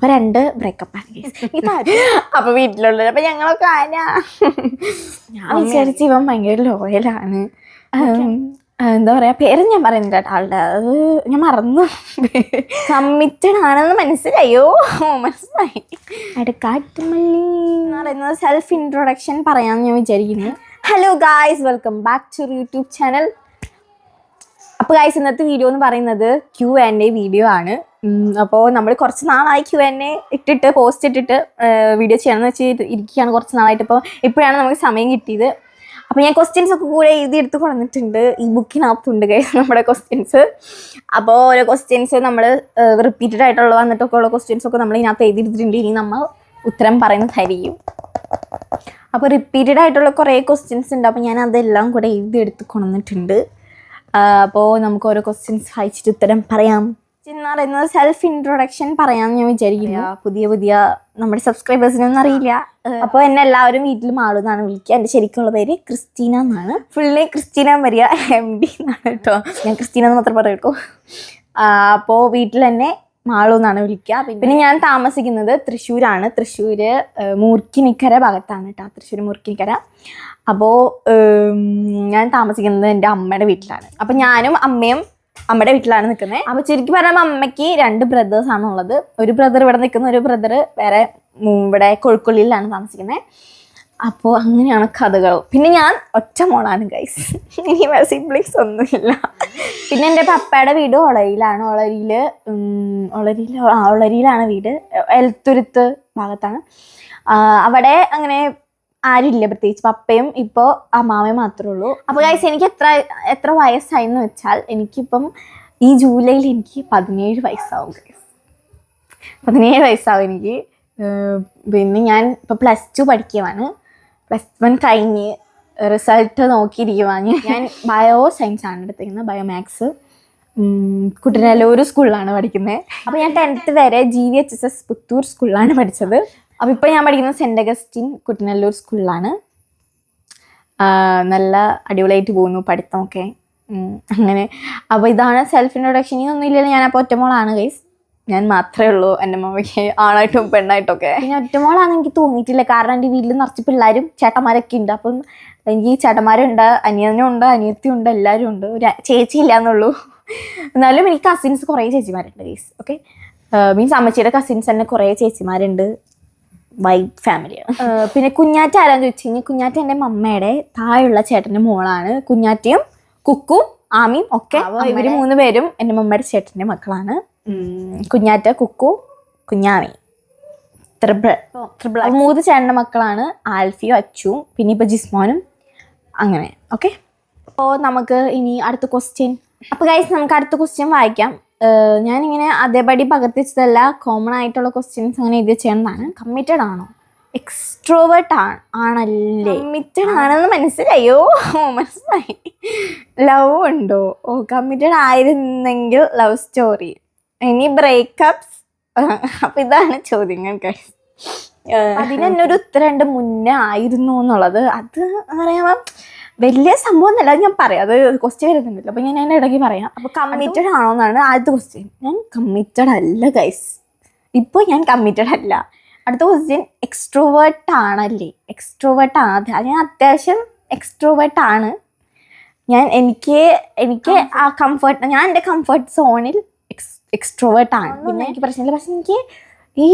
അപ്പൊ 2 ബ്രേക്കപ്പാണ്. അപ്പൊ വീട്ടിലുള്ളത് അപ്പൊ ഞങ്ങളൊക്കെ ഞാൻ വിചാരിച്ച് ഇവൻ ഭയങ്കര ലോയലാണ്. എന്താ പറയാ, പേര് ഞാൻ പറയുന്നില്ല കേട്ടോ ആളുടെ, അത് ഞാൻ മറന്നു. കമ്മിറ്റഡ് ആണെന്ന് മനസ്സിലായോ? മനസ്സിലായി. അടുക്കാട്ടുമല്ലി എന്ന് പറയുന്നത് സെൽഫ് ഇൻട്രൊഡക്ഷൻ പറയാമെന്ന് ഞാൻ വിചാരിക്കുന്നു. Hello guys, welcome back to YouTube channel. അപ്പോൾ ഗായ്സ്, ഇന്നത്തെ വീഡിയോ എന്ന് പറയുന്നത് Q&A വീഡിയോ ആണ്. അപ്പോൾ നമ്മൾ കുറച്ച് നാളായി Q&A ഇട്ടിട്ട് പോസ്റ്റ് ഇട്ടിട്ട് വീഡിയോ ചെയ്യണമെന്ന് വെച്ച് ഇരിക്കുകയാണ് കുറച്ച് നാളായിട്ട്. അപ്പോൾ ഇപ്പോഴാണ് നമുക്ക് സമയം കിട്ടിയത്. അപ്പോൾ ഞാൻ ക്വസ്റ്റ്യൻസ് ഒക്കെ കൂടെ എഴുതിയെടുത്ത് കൊണ്ടുവന്നിട്ടുണ്ട്. ഈ ബുക്കിനകത്തുണ്ട് ഗൈസ് നമ്മുടെ ക്വസ്റ്റ്യൻസ്. അപ്പോൾ ഓരോ ക്വസ്റ്റ്യൻസ് നമ്മൾ റിപ്പീറ്റഡ് ആയിട്ടുള്ള വന്നിട്ടൊക്കെ ഉള്ള ക്വസ്റ്റ്യൻസ് ഒക്കെ നമ്മൾ ഇതിനകത്ത് എഴുതിയെടുത്തിട്ടുണ്ട്. ഇനി നമ്മൾ ഉത്തരം പറയുന്നതായിരിക്കും. അപ്പോൾ റിപ്പീറ്റഡ് ആയിട്ടുള്ള കുറേ ക്വസ്റ്റ്യൻസ് ഉണ്ട്. അപ്പോൾ ഞാൻ അതെല്ലാം കൂടെ എഴുതിയെടുത്ത് കൊണ്ടുവന്നിട്ടുണ്ട്. അപ്പോൾ നമുക്ക് ഓരോ ക്വസ്റ്റ്യൻസ് വായിച്ചിട്ട് ഉത്തരം പറയാം. എന്ന് പറയുന്നത് സെൽഫ് ഇൻട്രൊഡക്ഷൻ പറയാമെന്ന് ഞാൻ വിചാരിക്കില്ല. പുതിയ നമ്മുടെ സബ്സ്ക്രൈബേഴ്സിനൊന്നും അറിയില്ല. അപ്പോൾ എന്നെ എല്ലാവരും വീട്ടിൽ മാളു എന്നാണ് വിളിക്കുക. എൻ്റെ ശരിക്കുള്ള പേര് ക്രിസ്റ്റീന എന്നാണ്. ഫുള്ളി ക്രിസ്റ്റീന മരിയ MD എന്നാണ് കേട്ടോ. ഞാൻ ക്രിസ്റ്റീന എന്ന് മാത്രം പറയട്ടോ. അപ്പോൾ വീട്ടിൽ എന്നെ മാളു എന്നാണ് വിളിക്കുക. പിന്നെ ഞാൻ താമസിക്കുന്നത് തൃശ്ശൂരാണ്. തൃശ്ശൂർ മൂർക്കിനിക്കര ഭാഗത്താണ് കേട്ടോ. തൃശ്ശൂർ മൂർക്കിനിക്കര. അപ്പോൾ ഞാൻ താമസിക്കുന്നത് എൻ്റെ അമ്മയുടെ വീട്ടിലാണ്. അപ്പം ഞാനും അമ്മയും അമ്മയുടെ വീട്ടിലാണ് നിൽക്കുന്നത്. അപ്പോൾ ചുരുക്കി പറയുമ്പോൾ അമ്മയ്ക്ക് 2 ബ്രദേഴ്സാണ് ഉള്ളത്. ഒരു ബ്രദർ ഇവിടെ നിൽക്കുന്നു, ഒരു ബ്രദർ വേറെ ഇവിടെ കൊഴുക്കുള്ളിലാണ് താമസിക്കുന്നത്. അപ്പോൾ അങ്ങനെയാണ് കഥകൾ. പിന്നെ ഞാൻ ഒറ്റ മോളാണ് ഗൈസ്. ഇനി സിബ്ലിങ്സ് ഒന്നുമില്ല. പിന്നെ എൻ്റെ പപ്പയുടെ വീട് ഒളരിയിലാണ്. ഒളരിയിലാണ് വീട്. എൽത്തുരുത്ത് ഭാഗത്താണ്. അവിടെ അങ്ങനെ ആരുമില്ല പ്രത്യേകിച്ച്. പപ്പയും ഇപ്പോൾ അമ്മാവയും മാത്രമേ ഉള്ളൂ. അപ്പോൾ ഗൈസ്, എനിക്ക് എത്ര വയസ്സായെന്ന് വെച്ചാൽ എനിക്കിപ്പം ഈ ജൂലൈയിൽ എനിക്ക് 17 വയസ്സാവും ഗൈസ്. 17 വയസ്സാവും എനിക്ക്. പിന്നെ ഞാൻ ഇപ്പോൾ +2 പഠിക്കുവാണ്. +1 കഴിഞ്ഞ് റിസൾട്ട് നോക്കിയിരിക്കുവാണ്. ഞാൻ ബയോ സയൻസ് ആണ് എടുത്തിരിക്കുന്നത്, ബയോമാത്സ്. കുട്ടനല്ലൂർ സ്കൂളിലാണ് പഠിക്കുന്നത്. അപ്പോൾ ഞാൻ 10th വരെ GVHSS പുത്തൂർ സ്കൂളിലാണ് പഠിച്ചത്. അപ്പോൾ ഇപ്പോൾ ഞാൻ പഠിക്കുന്നത് സെൻറ്റ് അഗസ്റ്റിൻ കുട്ടനല്ലൂർ സ്കൂളിലാണ്. നല്ല അടിപൊളിയായിട്ട് പോകുന്നു പഠിത്തമൊക്കെ. അങ്ങനെ അപ്പോൾ ഇതാണ് സെൽഫ് ഇൻട്രൊഡക്ഷൻ. ഇതൊന്നും ഇല്ലല്ലോ. ഞാനപ്പോൾ ഒറ്റമോളാണ് ഗൈസ്. ഞാൻ മാത്രമേ ഉള്ളൂ എൻ്റെ മമ്മയ്ക്ക് ആണായിട്ടും പെണ്ണായിട്ടൊക്കെ. പിന്നെ ഒറ്റമോളാണെന്ന് എനിക്ക് തോന്നിയിട്ടില്ല. കാരണം എൻ്റെ വീട്ടിൽ നിറച്ച് പിള്ളേരും ചേട്ടന്മാരൊക്കെ ഉണ്ട്. അപ്പം എനിക്ക് ചേട്ടന്മാരുണ്ട്, അനിയനുണ്ട്, അനിയത്തിയുണ്ട്, എല്ലാവരും ഉണ്ട്. ഒരു ചേച്ചി ഇല്ല എന്നുള്ളൂ. എന്നാലും എനിക്ക് കസിൻസ് കുറേ ചേച്ചിമാരുണ്ട് ഗൈസ്. ഓക്കെ, മീൻസ് അമ്മച്ചിയുടെ കസിൻസ് തന്നെ കുറേ ചേച്ചിമാരുണ്ട്. വൈബ് ഫാമിലിയാണ്. പിന്നെ കുഞ്ഞാറ്റ ആരാന്ന് ചോദിച്ചു കഴിഞ്ഞാൽ കുഞ്ഞാറ്റ എൻ്റെ മമ്മയുടെ താഴെയുള്ള ചേട്ടൻ്റെ മോളാണ്. കുഞ്ഞാറ്റയും കുക്കും ആമിയും ഒക്കെ ഇവർ 3 പേരും എൻ്റെ മമ്മയുടെ ചേട്ടൻ്റെ മക്കളാണ്. കുഞ്ഞാറ്റ, കുക്കു, കുഞ്ഞാമി, ത്രിബിൾ 3 ചേട്ടൻ്റെ മക്കളാണ്. ആൽഫിയും അച്ചുവും പിന്നെ ഇപ്പോൾ ജിസ്മോനും. അങ്ങനെ ഓക്കെ. അപ്പോൾ നമുക്ക് ഇനി അടുത്ത ക്വസ്റ്റ്യൻ. അപ്പോൾ ഗൈസ്, നമുക്ക് അടുത്ത ക്വസ്റ്റ്യൻ വായിക്കാം. ഞാനിങ്ങനെ അതേപടി പകർത്തി വെച്ചതല്ല, കോമൺ ആയിട്ടുള്ള ക്വസ്റ്റ്യൻസ് അങ്ങനെ എഴുതി ചെയ്യുന്നതാണ്. കമ്മിറ്റഡ് ആണോ? എക്സ്ട്രോവേർട്ട് ആണല്ലേ? കമ്മിറ്റഡ് ആണെന്ന് മനസ്സിലായോ? മനസ്സിലായി. ലവ് ഉണ്ടോ? കമ്മിറ്റഡ് ആയിരുന്നെങ്കിൽ ലവ് സ്റ്റോറി. ഇനി ബ്രേക്കപ്സ്. അപ്പം ഇതാണ് ചോദ്യങ്ങൾ ഗൈസ്. അതിനെന്നൊരു ഉത്തരമുണ്ട് മുന്നേ ആയിരുന്നു എന്നുള്ളത്. അത് പറയാൻ വലിയ സംഭവം എന്നല്ല, ഞാൻ പറയാം. അത് ക്വസ്റ്റ്യൻ വരുന്നുണ്ടല്ലോ, അപ്പോൾ ഞാൻ അതിൻ്റെ ഇടയ്ക്ക് പറയാം. അപ്പോൾ കമ്മിറ്റഡ് ആണോ എന്നാണ് ആദ്യത്തെ ക്വസ്റ്റ്യൻ. ഞാൻ കമ്മിറ്റഡ് അല്ല ഗൈസ്. ഇപ്പോൾ ഞാൻ കമ്മിറ്റഡ് അല്ല. അടുത്ത ക്വസ്റ്റ്യൻ, എക്സ്ട്രോവേർട്ട് ആണല്ലേ? എക്സ്ട്രോവേർട്ട് ആണ്. ഞാൻ അത്യാവശ്യം എക്സ്ട്രോവേർട്ട് ആണ്. എനിക്ക് ആ കംഫർട്ട്, ഞാൻ എൻ്റെ കംഫർട്ട് സോണിൽ എക്സ്ട്രോവേർട്ട് ആണ്. പിന്നെ എനിക്ക് പ്രശ്നമില്ല. പക്ഷെ എനിക്ക് ഈ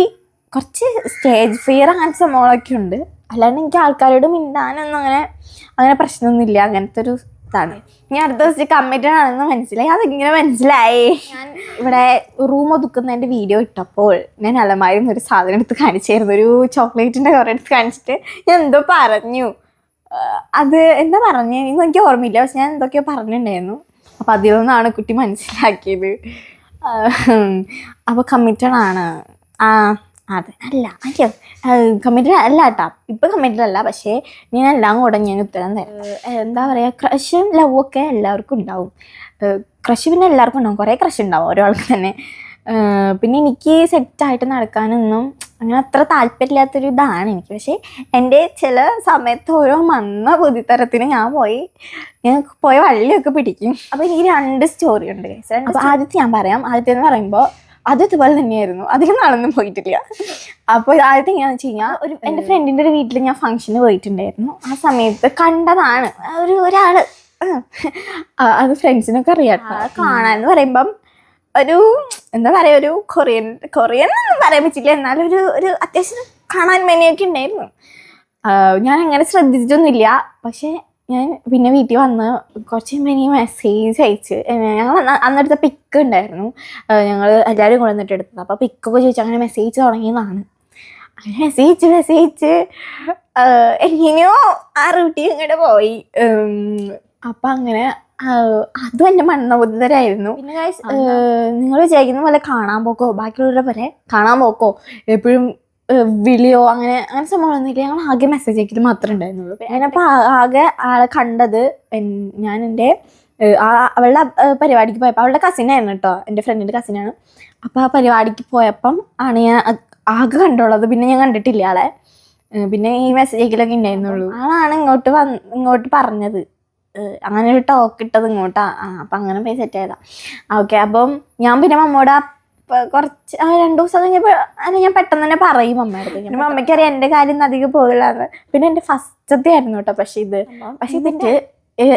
കുറച്ച് സ്റ്റേജ് ഫിയർ അങ്ങനത്തെ സംഭവങ്ങളൊക്കെ ഉണ്ട്. അല്ലാണ്ട് എനിക്ക് ആൾക്കാരോട് മിണ്ടാനൊന്നും അങ്ങനെ പ്രശ്നമൊന്നുമില്ല. അങ്ങനത്തെ ഒരു ഇതാണ്. ഞാൻ അടുത്ത ദിവസം കമ്മിറ്റഡ് ആണെന്ന് മനസ്സിലായി. അതെങ്ങനെ മനസ്സിലായി? ഞാൻ ഇവിടെ റൂം ഒതുക്കുന്നതിൻ്റെ വീഡിയോ ഇട്ടപ്പോൾ ഞാൻ അലമാരിൽ ഒരു സാധനം എടുത്ത് കാണിച്ചായിരുന്നു. ഒരു ചോക്ലേറ്റിൻ്റെ കവർ എടുത്ത് കാണിച്ചിട്ട് ഞാൻ എന്തോ പറഞ്ഞു. അത് എന്താ പറഞ്ഞതെന്ന് എനിക്ക് ഓർമ്മയില്ല. പക്ഷെ ഞാൻ എന്തൊക്കെയോ പറഞ്ഞിട്ടുണ്ടായിരുന്നു. അപ്പോൾ അതിൽ നിന്നാണ് കുട്ടി മനസ്സിലാക്കിയത്. അപ്പോൾ കമ്മിറ്റഡ് ആണ്. അതെ, അല്ല, അയ്യോ, കമ്മിറ്റഡ് അല്ല കേട്ടോ. ഇപ്പം കമ്മിറ്റഡ് അല്ല. പക്ഷേ ഞാൻ എല്ലാം കൂടെ ഞാൻ ഉത്തരം തരാം. എന്താ പറയുക, ക്രഷും ലവും ഒക്കെ എല്ലാവർക്കും ഉണ്ടാവും. ക്രഷ് പിന്നെ എല്ലാവർക്കും ഉണ്ടാവും. കുറേ ക്രഷ് ഉണ്ടാവും ഒരാൾക്ക് തന്നെ. പിന്നെ എനിക്ക് സെറ്റായിട്ട് നടക്കാനൊന്നും അങ്ങനെ അത്ര താല്പര്യമില്ലാത്തൊരു ഇതാണ് എനിക്ക്. പക്ഷേ എൻ്റെ ചില സമയത്ത് ഓരോ ബുദ്ധിത്തരത്തിന് ഞാൻ പോയ വള്ളിയൊക്കെ പിടിക്കും. അപ്പോൾ എനിക്ക് 2 സ്റ്റോറി ഉണ്ട്. അപ്പോൾ ആദ്യത്തെ ഞാൻ പറയാം. ആദ്യത്തെ എന്ന് പറയുമ്പോൾ അത് ഇതുപോലെ തന്നെയായിരുന്നു, അധികം നാളൊന്നും പോയിട്ടില്ല. അപ്പോൾ ആദ്യത്തെ എങ്ങനെയാണെന്ന് വെച്ച് കഴിഞ്ഞാൽ എൻ്റെ ഫ്രണ്ടിൻ്റെ ഒരു വീട്ടിൽ ഞാൻ ഫംഗ്ഷന് പോയിട്ടുണ്ടായിരുന്നു. ആ സമയത്ത് കണ്ടതാണ് ഒരാള്, അത് ഫ്രണ്ട്സിനൊക്കെ അറിയാം. കാണാന്ന് പറയുമ്പം ഒരു എന്താ പറയുക, ഒരു കൊറിയൻ ഒന്നും പറയാൻ പറ്റില്ല, എന്നാലും ഒരു അത്യാവശ്യം കാണാൻ മെനയൊക്കെ ഉണ്ടായിരുന്നു. ഞാൻ അങ്ങനെ ശ്രദ്ധിച്ചിട്ടൊന്നുമില്ല. പക്ഷേ ഞാൻ പിന്നെ വീട്ടിൽ വന്ന് കുറച്ച് കഴിയുമ്പോൾ എനിക്ക് മെസ്സേജ് അയച്ച്, ഞങ്ങൾ അന്നെടുത്ത പിക്ക് ഉണ്ടായിരുന്നു, ഞങ്ങൾ എല്ലാവരും കൊണ്ടുവന്നിട്ട് എടുത്തത്. അപ്പോൾ പിക്കൊക്കെ ചോദിച്ചാൽ അങ്ങനെ മെസ്സേജ് തുടങ്ങിയതാണ്. അങ്ങനെ മെസ്സേജ് എങ്ങനെയോ ആ റൂട്ടി ഇങ്ങോട്ട് പോയി. അപ്പം അങ്ങനെ അതും എൻ്റെ മണ്ണബുദ്ധരായിരുന്നു. പിന്നെ നിങ്ങൾ വിചാരിക്കുന്ന പോലെ കാണാൻ പോക്കോ, ബാക്കിയുള്ളവരെ പോലെ കാണാൻ പോക്കോ, എപ്പോഴും വിളിയോ അങ്ങനെ സംഭവമൊന്നുമില്ല. ഞങ്ങൾ ആകെ മെസ്സേജ് അയക്കൽ മാത്രമേ ഉണ്ടായിരുന്നുള്ളൂ. അതിനപ്പോൾ ആകെ ആളെ കണ്ടത് ഞാൻ എൻ്റെ അവളുടെ പരിപാടിക്ക് പോയപ്പോൾ, അവളുടെ കസിനായിരുന്നു കേട്ടോ, എൻ്റെ ഫ്രണ്ടിൻ്റെ കസിനാണ്. അപ്പോൾ ആ പരിപാടിക്ക് പോയപ്പം ആണ് ഞാൻ ആകെ കണ്ടുള്ളത്. പിന്നെ ഞാൻ കണ്ടിട്ടില്ല ആളെ. പിന്നെ ഈ മെസ്സേജ് അയക്കലൊക്കെ ഉണ്ടായിരുന്നുള്ളൂ. ആളാണ് ഇങ്ങോട്ട് പറഞ്ഞത്, അങ്ങനെ ഒരു ടോക്ക് ഇട്ടത് ഇങ്ങോട്ടാ. അപ്പം അങ്ങനെ പോയി സെറ്റ് ചെയ്താ. ഓക്കെ. അപ്പം ഞാൻ പിന്നെ മമ്മോടെ കുറച്ച് 2 ദിവസം കഴിഞ്ഞപ്പോൾ ഞാൻ പെട്ടെന്ന് തന്നെ പറയും അമ്മയുടെ അടുത്ത്. പിന്നെ അമ്മയ്ക്കറിയാം എൻ്റെ കാര്യം അധികം പോകില്ലാന്ന്. പിന്നെ എൻ്റെ ഫസ്റ്റത്തെ ആയിരുന്നു കേട്ടോ. പക്ഷെ ഇതിട്ട്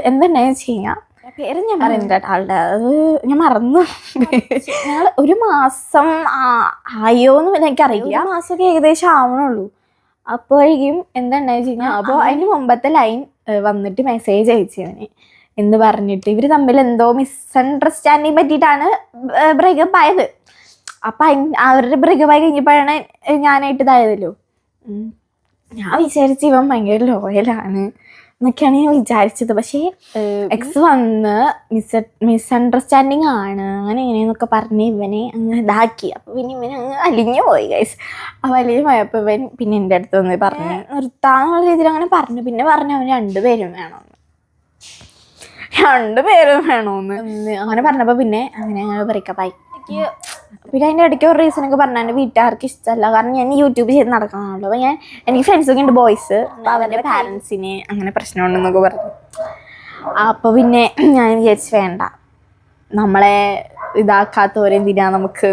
എന്തുണ്ടായെന്ന് വെച്ച് കഴിഞ്ഞാൽ, പേര് ഞാൻ പറയുന്നത് കേട്ടോ ആളുടെ, അത് ഞാൻ മറന്നു. ഞങ്ങൾ 1 മാസം ആയോന്ന് എനിക്കറിയില്ല. 1 മാസമൊക്കെ ഏകദേശം ആവണുള്ളൂ. അപ്പോഴേക്കും എന്തുണ്ടായെന്ന് വെച്ച് കഴിഞ്ഞാൽ, അപ്പോൾ അതിന് മുമ്പത്തെ ലൈൻ വന്നിട്ട് മെസ്സേജ് അയച്ചവന് എന്ന് പറഞ്ഞിട്ട് ഇവർ തമ്മിൽ എന്തോ മിസ്അണ്ടർസ്റ്റാൻഡിങ് പറ്റിയിട്ടാണ് ബ്രേക്കപ്പ് ആയത്. അപ്പം അവരുടെ ബ്രേക്കപ്പ് ആയി കഴിഞ്ഞപ്പോഴാണ് ഞാനായിട്ട് ഇതായതല്ലോ. ഞാൻ വിചാരിച്ചു ഇവൻ ഭയങ്കര ലോയലാണ് എന്നൊക്കെയാണ് ഞാൻ വിചാരിച്ചത്. പക്ഷേ എക്സ് വന്ന് മിസ്അണ്ടർസ്റ്റാൻഡിങ് ആണ് അങ്ങനെ എങ്ങനെയെന്നൊക്കെ പറഞ്ഞ് ഇവനെ അങ്ങ് ഇതാക്കി. അപ്പോൾ പിന്നെ ഇവൻ അങ്ങ് അലിഞ്ഞു പോയി ഗൈസ്. ആ വലിഞ്ഞു പോയപ്പോൾ ഇവൻ പിന്നെ എൻ്റെ അടുത്ത് വന്ന് പറഞ്ഞ് നിർത്താന്നുള്ള രീതിയിൽ അങ്ങനെ പറഞ്ഞു. പിന്നെ പറഞ്ഞു അവന് 2 പേരും വേണമെന്ന് അങ്ങനെ പറഞ്ഞപ്പോൾ പിന്നെ അങ്ങനെ ബ്രേക്കപ്പായി. പിന്നെ അതിൻ്റെ ഇടയ്ക്ക് ഒരു റീസണൊക്കെ പറഞ്ഞാൽ എൻ്റെ വീട്ടുകാർക്ക് ഇഷ്ടമല്ല, കാരണം ഞാൻ യൂട്യൂബ് ചെയ്ത് നടക്കണമല്ലോ. അപ്പോൾ എനിക്ക് ഫ്രണ്ട്സൊക്കെ ഉണ്ട് ബോയ്സ്, അപ്പോൾ അവൻ്റെ പാരൻസിന് അങ്ങനെ പ്രശ്നമുണ്ടെന്നൊക്കെ പറഞ്ഞു. അപ്പോൾ പിന്നെ ഞാൻ വിചാരിച്ച് വേണ്ട, നമ്മളെ ഇതാക്കാത്തവരെന്തിനാ നമുക്ക്.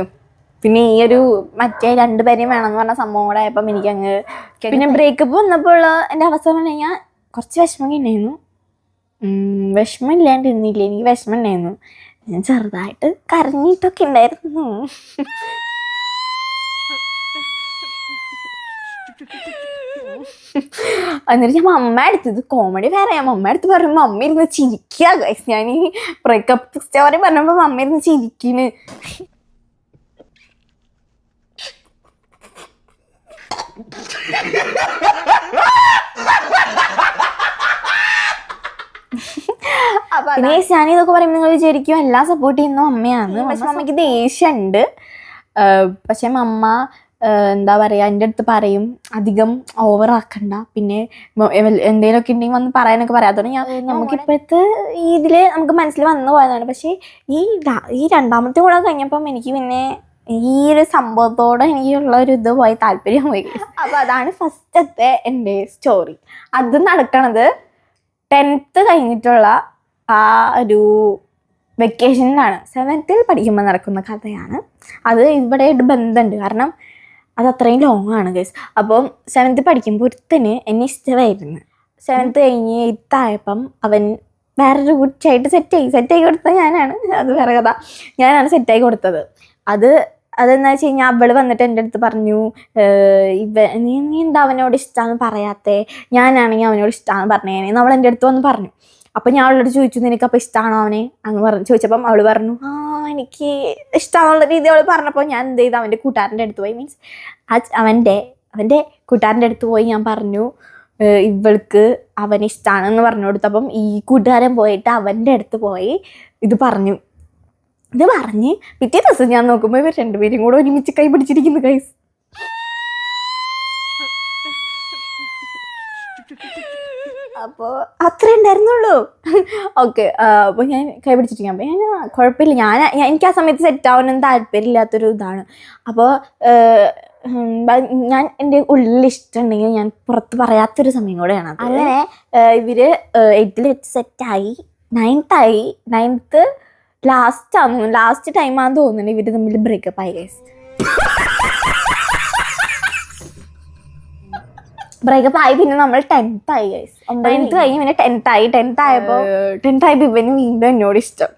പിന്നെ ഈ ഒരു മറ്റേ 2 പേരെയും വേണമെന്ന് പറഞ്ഞ സംഭവം കൂടെ ആയപ്പം എനിക്കങ്ങ് പിന്നെ ബ്രേക്കപ്പ് വന്നപ്പോൾ എൻ്റെ അവസ്ഥ പറഞ്ഞു കഴിഞ്ഞാൽ കുറച്ച് വിഷമം ഉണ്ടായിരുന്നു. വിഷമം ഇല്ലാണ്ടിരുന്നില്ല, എനിക്ക് വിഷമം ഉണ്ടായിരുന്നു. ഞാൻ ചെറുതായിട്ട് കരഞ്ഞിട്ടൊക്കെ ഉണ്ടായിരുന്നു. എന്നിട്ട് ഞാൻ മമ്മ അടുത്തത് കോമഡി വേറെ, മമ്മ അടുത്ത് പറയുമ്പോൾ മമ്മ ഇരുന്ന് ചിരിക്കുക ഗൈസ്. ഞാൻ ഈ ബ്രേക്കപ്പ് സ്റ്റോറി പറഞ്ഞപ്പോൾ മമ്മ ഇരുന്ന് ചിരിക്കുന്നു. പിന്നെ ഞാനിതൊക്കെ പറയുമ്പോൾ നിങ്ങൾ വിചാരിക്കും എല്ലാം സപ്പോർട്ട് ചെയ്യുന്ന അമ്മയാണ്. പക്ഷെ മമ്മയ്ക്ക് ദേഷ്യമുണ്ട്. പക്ഷെ മമ്മ എന്താ പറയുക, എൻ്റെ അടുത്ത് പറയും അധികം ഓവറാക്കണ്ട, പിന്നെ എന്തെങ്കിലുമൊക്കെ ഉണ്ടെങ്കിൽ വന്ന് പറയാനൊക്കെ പറയാം. അതുകൊണ്ട് നമുക്കിപ്പോഴത്തെ ഇതിൽ നമുക്ക് മനസ്സിൽ വന്നു പോയതാണ്. പക്ഷേ ഈ 2ാമത്തെ കൂടെ കഴിഞ്ഞപ്പം എനിക്ക് പിന്നെ ഈ ഒരു സംഭവത്തോടെ എനിക്കുള്ള ഒരു ഇത് പോയി, താല്പര്യം പോയി. അപ്പോൾ അതാണ് ഫസ്റ്റത്തെ എൻ്റെ സ്റ്റോറി. അത് നടക്കണത് 10th കഴിഞ്ഞിട്ടുള്ള ആ ഒരു വെക്കേഷനിലാണ്. 7th പഠിക്കുമ്പോൾ നടക്കുന്ന കഥയാണ്. അത് ഇവിടെയായിട്ട് ബന്ധമുണ്ട്, കാരണം അത് അത്രയും ലോങ് ആണ് ഗൈസ്. അപ്പം 7th പഠിക്കുമ്പോൾ ഒരുത്തന് എന്നെ ഇഷ്ടമായിരുന്നു. 7th കഴിഞ്ഞ് 8th ആയപ്പം അവൻ വേറൊരു കുട്ടിയായിട്ട് സെറ്റായി കൊടുത്തത് ഞാനാണ്. അത് വേറെ കഥ. ഞാനാണ് സെറ്റായി കൊടുത്തത്. അതെന്താ വെച്ച് കഴിഞ്ഞാൽ, അവൾ വന്നിട്ട് എൻ്റെ അടുത്ത് പറഞ്ഞു, നീ എന്താ അവനോട് ഇഷ്ടമാണെന്ന് പറയാത്തേ, ഞാനാണെങ്കിൽ അവനോട് ഇഷ്ടമാണെന്ന് പറഞ്ഞേനെ അവൾ എൻ്റെ അടുത്ത് വന്ന് പറഞ്ഞു. അപ്പം ഞാൻ അവളോട് ചോദിച്ചു, നിനക്കപ്പോൾ ഇഷ്ടമാണോ അവനെ അങ്ങ് ചോദിച്ചപ്പം അവൾ പറഞ്ഞു എനിക്ക് ഇഷ്ടമാണെന്നുള്ള രീതി അവൾ പറഞ്ഞപ്പോൾ ഞാൻ എന്ത് ചെയ്തു, അവൻ്റെ കൂട്ടുകാരൻ്റെ അടുത്ത് പോയി, മീൻസ് അവൻ്റെ കൂട്ടുകാരൻ്റെ അടുത്ത് പോയി ഞാൻ പറഞ്ഞു ഇവൾക്ക് അവന് ഇഷ്ടമാണെന്ന് പറഞ്ഞു കൊടുത്തപ്പം ഈ കൂട്ടുകാരൻ പോയിട്ട് അവൻ്റെ അടുത്ത് പോയി ഇത് പറഞ്ഞ് പിറ്റേ ദിവസം ഞാൻ നോക്കുമ്പോൾ ഇവർ 2 പേരും കൂടെ ഒരുമിച്ച് കൈ പിടിച്ചിരിക്കുന്നു ഗൈസ്. അപ്പോൾ അത്രേ ഉണ്ടായിരുന്നുള്ളൂ. ഓക്കെ. അപ്പോൾ ഞാൻ കൈ പിടിച്ചിരിക്കാം. അപ്പോൾ ഞാൻ കുഴപ്പമില്ല, എനിക്ക് ആ സമയത്ത് സെറ്റാവാനൊന്നും താല്പര്യമില്ലാത്തൊരു ഇതാണ്. അപ്പോൾ ഞാൻ എൻ്റെ ഉള്ളിൽ ഇഷ്ടമുണ്ടെങ്കിൽ ഞാൻ പുറത്ത് പറയാത്തൊരു സമയം കൂടെയാണ്. അങ്ങനെ ഇവർ 8th വെച്ച് സെറ്റായി. 9th ലാസ്റ്റ് ടൈമാന്ന് തോന്നുന്നു ഇവര് തമ്മിൽ ബ്രേക്കപ്പ് ആയി ഗൈസ്. ബ്രേക്കപ്പ് ആയി. പിന്നെ നമ്മൾ 10th ആയി ഗൈസ്. 9th കഴിഞ്ഞ് പിന്നെ 10th ആയി. 10th ആയപ്പോ ഇവന് വീണ്ടും എന്നോട് ഇഷ്ടം.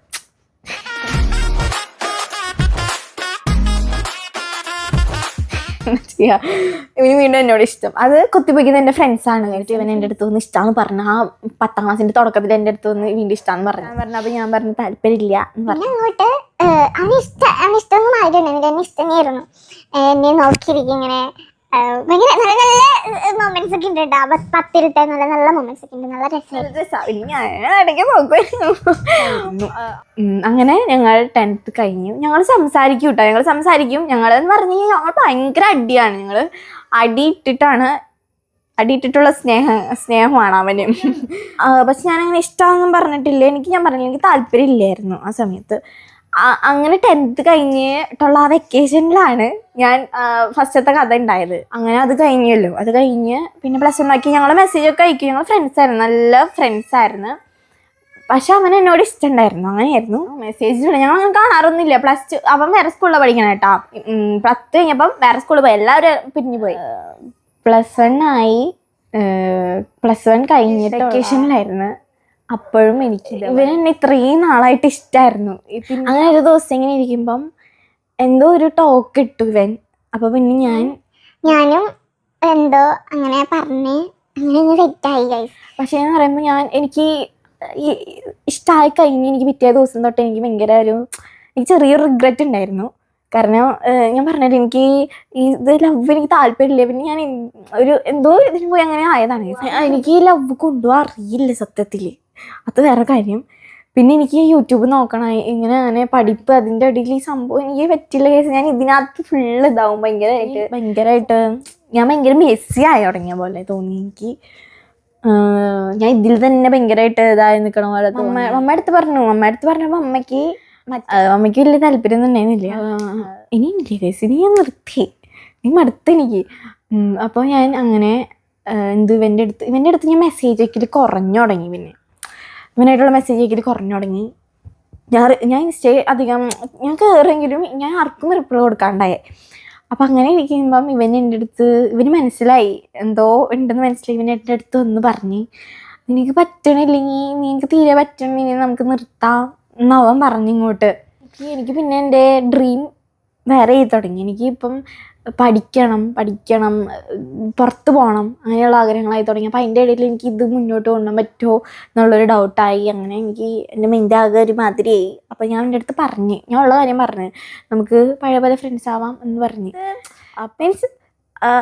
ഇവന് വീണ്ടും എന്നോട് ഇഷ്ടം. അത് കൊത്തിപ്പൊയ്ക്കുന്നത് എൻ്റെ ഫ്രണ്ട്സാണ് കേട്ടോ. ഇവൻ എൻ്റെ അടുത്ത് വന്ന് ഇഷ്ടമാണെന്ന് പറഞ്ഞു. ആ 10th ക്ലാസ്സിന്റെ തുടക്കത്തിൽ എൻ്റെ അടുത്ത് വന്ന് വീണ്ടും ഇഷ്ടമാണെന്ന് പറഞ്ഞു. അപ്പൊ ഞാൻ പറഞ്ഞു താല്പര്യമില്ല എന്ന് പറഞ്ഞു. അങ്ങോട്ട് അവന് ഇഷ്ടമൊന്നും ആയിട്ടുണ്ടായിരുന്നില്ല. എന്നെ ഇഷ്ടമായിരുന്നു. എന്നെ നോക്കിയിരിക്കും ഇങ്ങനെ ഭയങ്കര നല്ല നല്ല മൊമെന്റ്സ് ഒക്കെ ഉണ്ട് കേട്ടോ. 10th നല്ല നല്ല മൊമെന്റ്സ് ഒക്കെ ഉണ്ട്. നല്ല രസമായിരുന്നു. അങ്ങനെ ഞങ്ങൾ 10th കഴിഞ്ഞു. ഞങ്ങൾ സംസാരിക്കും. ഞങ്ങൾ എന്ന് പറഞ്ഞു കഴിഞ്ഞാൽ ഞങ്ങൾ ഭയങ്കര അടിയാണ്. ഞങ്ങൾ അടിയിട്ടിട്ടുള്ള സ്നേഹമാണ് അവന്. പക്ഷെ ഞാനങ്ങനെ ഇഷ്ടമൊന്നും പറഞ്ഞിട്ടില്ല. ഞാൻ പറഞ്ഞില്ല, എനിക്ക് താല്പര്യം ഇല്ലായിരുന്നു ആ സമയത്ത്. അങ്ങനെ 10th കഴിഞ്ഞിട്ടുള്ള ആ വെക്കേഷനിലാണ് ഞാൻ ഫസ്റ്റത്തെ കഥ ഉണ്ടായത്. അങ്ങനെ അത് കഴിഞ്ഞല്ലോ. അത് കഴിഞ്ഞ് പിന്നെ +1 ആക്കി. ഞങ്ങൾ മെസ്സേജൊക്കെ അയക്കും. ഞങ്ങൾ ഫ്രണ്ട്സായിരുന്നു, നല്ല ഫ്രണ്ട്സായിരുന്നു. പക്ഷെ അവൻ എന്നോട് ഇഷ്ടമുണ്ടായിരുന്നു. അങ്ങനെയായിരുന്നു. മെസ്സേജ് ഞങ്ങൾ അങ്ങനെ കാണാറൊന്നുമില്ല. +2 അവൻ വേറെ സ്കൂളിലാണ് പഠിക്കണം കേട്ടോ. 10th കഴിഞ്ഞപ്പം വേറെ സ്കൂളിൽ പോയി. എല്ലാവരും പിരിഞ്ഞു പോയി. +1 ആയി. +1 കഴിഞ്ഞിട്ട് വെക്കേഷനിലായിരുന്നു. അപ്പോഴും എനിക്ക് ഇവനെന്നെ ഇത്രയും നാളായിട്ട് ഇഷ്ടമായിരുന്നു. അങ്ങനെ ഒരു ദിവസം ഇങ്ങനെ ഇരിക്കുമ്പം എന്തോ ഒരു ടോക്ക് ഇട്ടു ഇവൻ. അപ്പൊ പിന്നെ ഞാനും എന്തോ അങ്ങനെ പറഞ്ഞ് അങ്ങനെ സെറ്റായി ഗൈസ്. പക്ഷേ എന്ന് പറയുമ്പോൾ എനിക്ക് ഇഷ്ടമായി കഴിഞ്ഞ് എനിക്ക് പിറ്റേ ദിവസം തൊട്ട് എനിക്ക് ഭയങ്കര എനിക്ക് ചെറിയൊരു റിഗ്രറ്റ് ഉണ്ടായിരുന്നു. കാരണം ഞാൻ പറഞ്ഞിട്ട് എനിക്ക് ഇത് ലവ് എനിക്ക് താല്പര്യമില്ല. പിന്നെ ഞാൻ എന്തോ ഇതിന് പോയി അങ്ങനെ ആയതാണ്. എനിക്ക് ഈ ലവ് കൊണ്ടുപോകാൻ അറിയില്ല സത്യത്തിൽ. അത് വേറെ കാര്യം. പിന്നെ എനിക്ക് യൂട്യൂബ് നോക്കണം, അങ്ങനെ പഠിപ്പ്, അതിൻ്റെ ഇടയിൽ ഈ സംഭവം എനിക്ക് പറ്റില്ല കേസ്. ഞാൻ ഇതിനകത്ത് ഫുള്ള് ഇതാവും. ഭയങ്കരമായിട്ട് ഞാൻ ഭയങ്കര മെസ്സി ആയി തുടങ്ങിയ പോലെ തോന്നി എനിക്ക്. ഞാൻ ഇതിൽ തന്നെ ഭയങ്കരമായിട്ട് ഇതായി നിൽക്കണ പോലെ. അമ്മ അടുത്ത് പറഞ്ഞപ്പോൾ അമ്മയ്ക്ക് വലിയ താല്പര്യം ഉണ്ടായിരുന്നില്ല. ഇനി ഇല്ലേ കേസ്, ഇനി ഞാൻ നിർത്തി, നീ മടുത്ത് എനിക്ക്. അപ്പോൾ ഞാൻ അങ്ങനെ ഇവൻ്റെ അടുത്ത് ഞാൻ മെസ്സേജ് അയക്കൽ കുറഞ്ഞു തുടങ്ങി. പിന്നെ ഇവനായിട്ടുള്ള മെസ്സേജ് അയക്കൽ കുറഞ്ഞു തുടങ്ങി. ഞാൻ ഇൻസ്റ്റേ അധികം ഞാൻ കയറിയെങ്കിലും ഞാൻ ആർക്കും റിപ്ലൈ കൊടുക്കാണ്ടായി. അപ്പം അങ്ങനെ ഇരിക്കുമ്പം ഇവന് മനസ്സിലായി, എന്തോ ഉണ്ടെന്ന് മനസ്സിലായി. ഇവൻ എൻ്റെ അടുത്ത് വന്ന് പറഞ്ഞ്, നിനക്ക് പറ്റണില്ലെങ്കിൽ, നിനക്ക് തീരെ പറ്റണില്ലെങ്കിൽ നമുക്ക് നിർത്താം എന്നവൻ പറഞ്ഞിങ്ങോട്ട്. എനിക്ക് പിന്നെ എൻ്റെ ഡ്രീം വേറെ ചെയ്ത് തുടങ്ങി. എനിക്കിപ്പം പഠിക്കണം, പുറത്ത് പോകണം, അങ്ങനെയുള്ള ആഗ്രഹങ്ങളായി തുടങ്ങി. അപ്പം അതിൻ്റെ ഇടയിൽ എനിക്ക് ഇത് മുന്നോട്ട് കൊണ്ടുപോകാൻ പറ്റുമോ എന്നുള്ളൊരു ഡൗട്ടായി. അങ്ങനെ എനിക്ക് എൻ്റെ മൈൻഡ് ആകെ ഒരു മാതിരിയായി. അപ്പം ഞാൻ എൻ്റെ അടുത്ത് ഞാൻ ഉള്ള കാര്യം പറഞ്ഞ്, നമുക്ക് പഴയ പോലെ ഫ്രണ്ട്സ് ആവാം എന്ന് പറഞ്ഞ്. മീൻസ്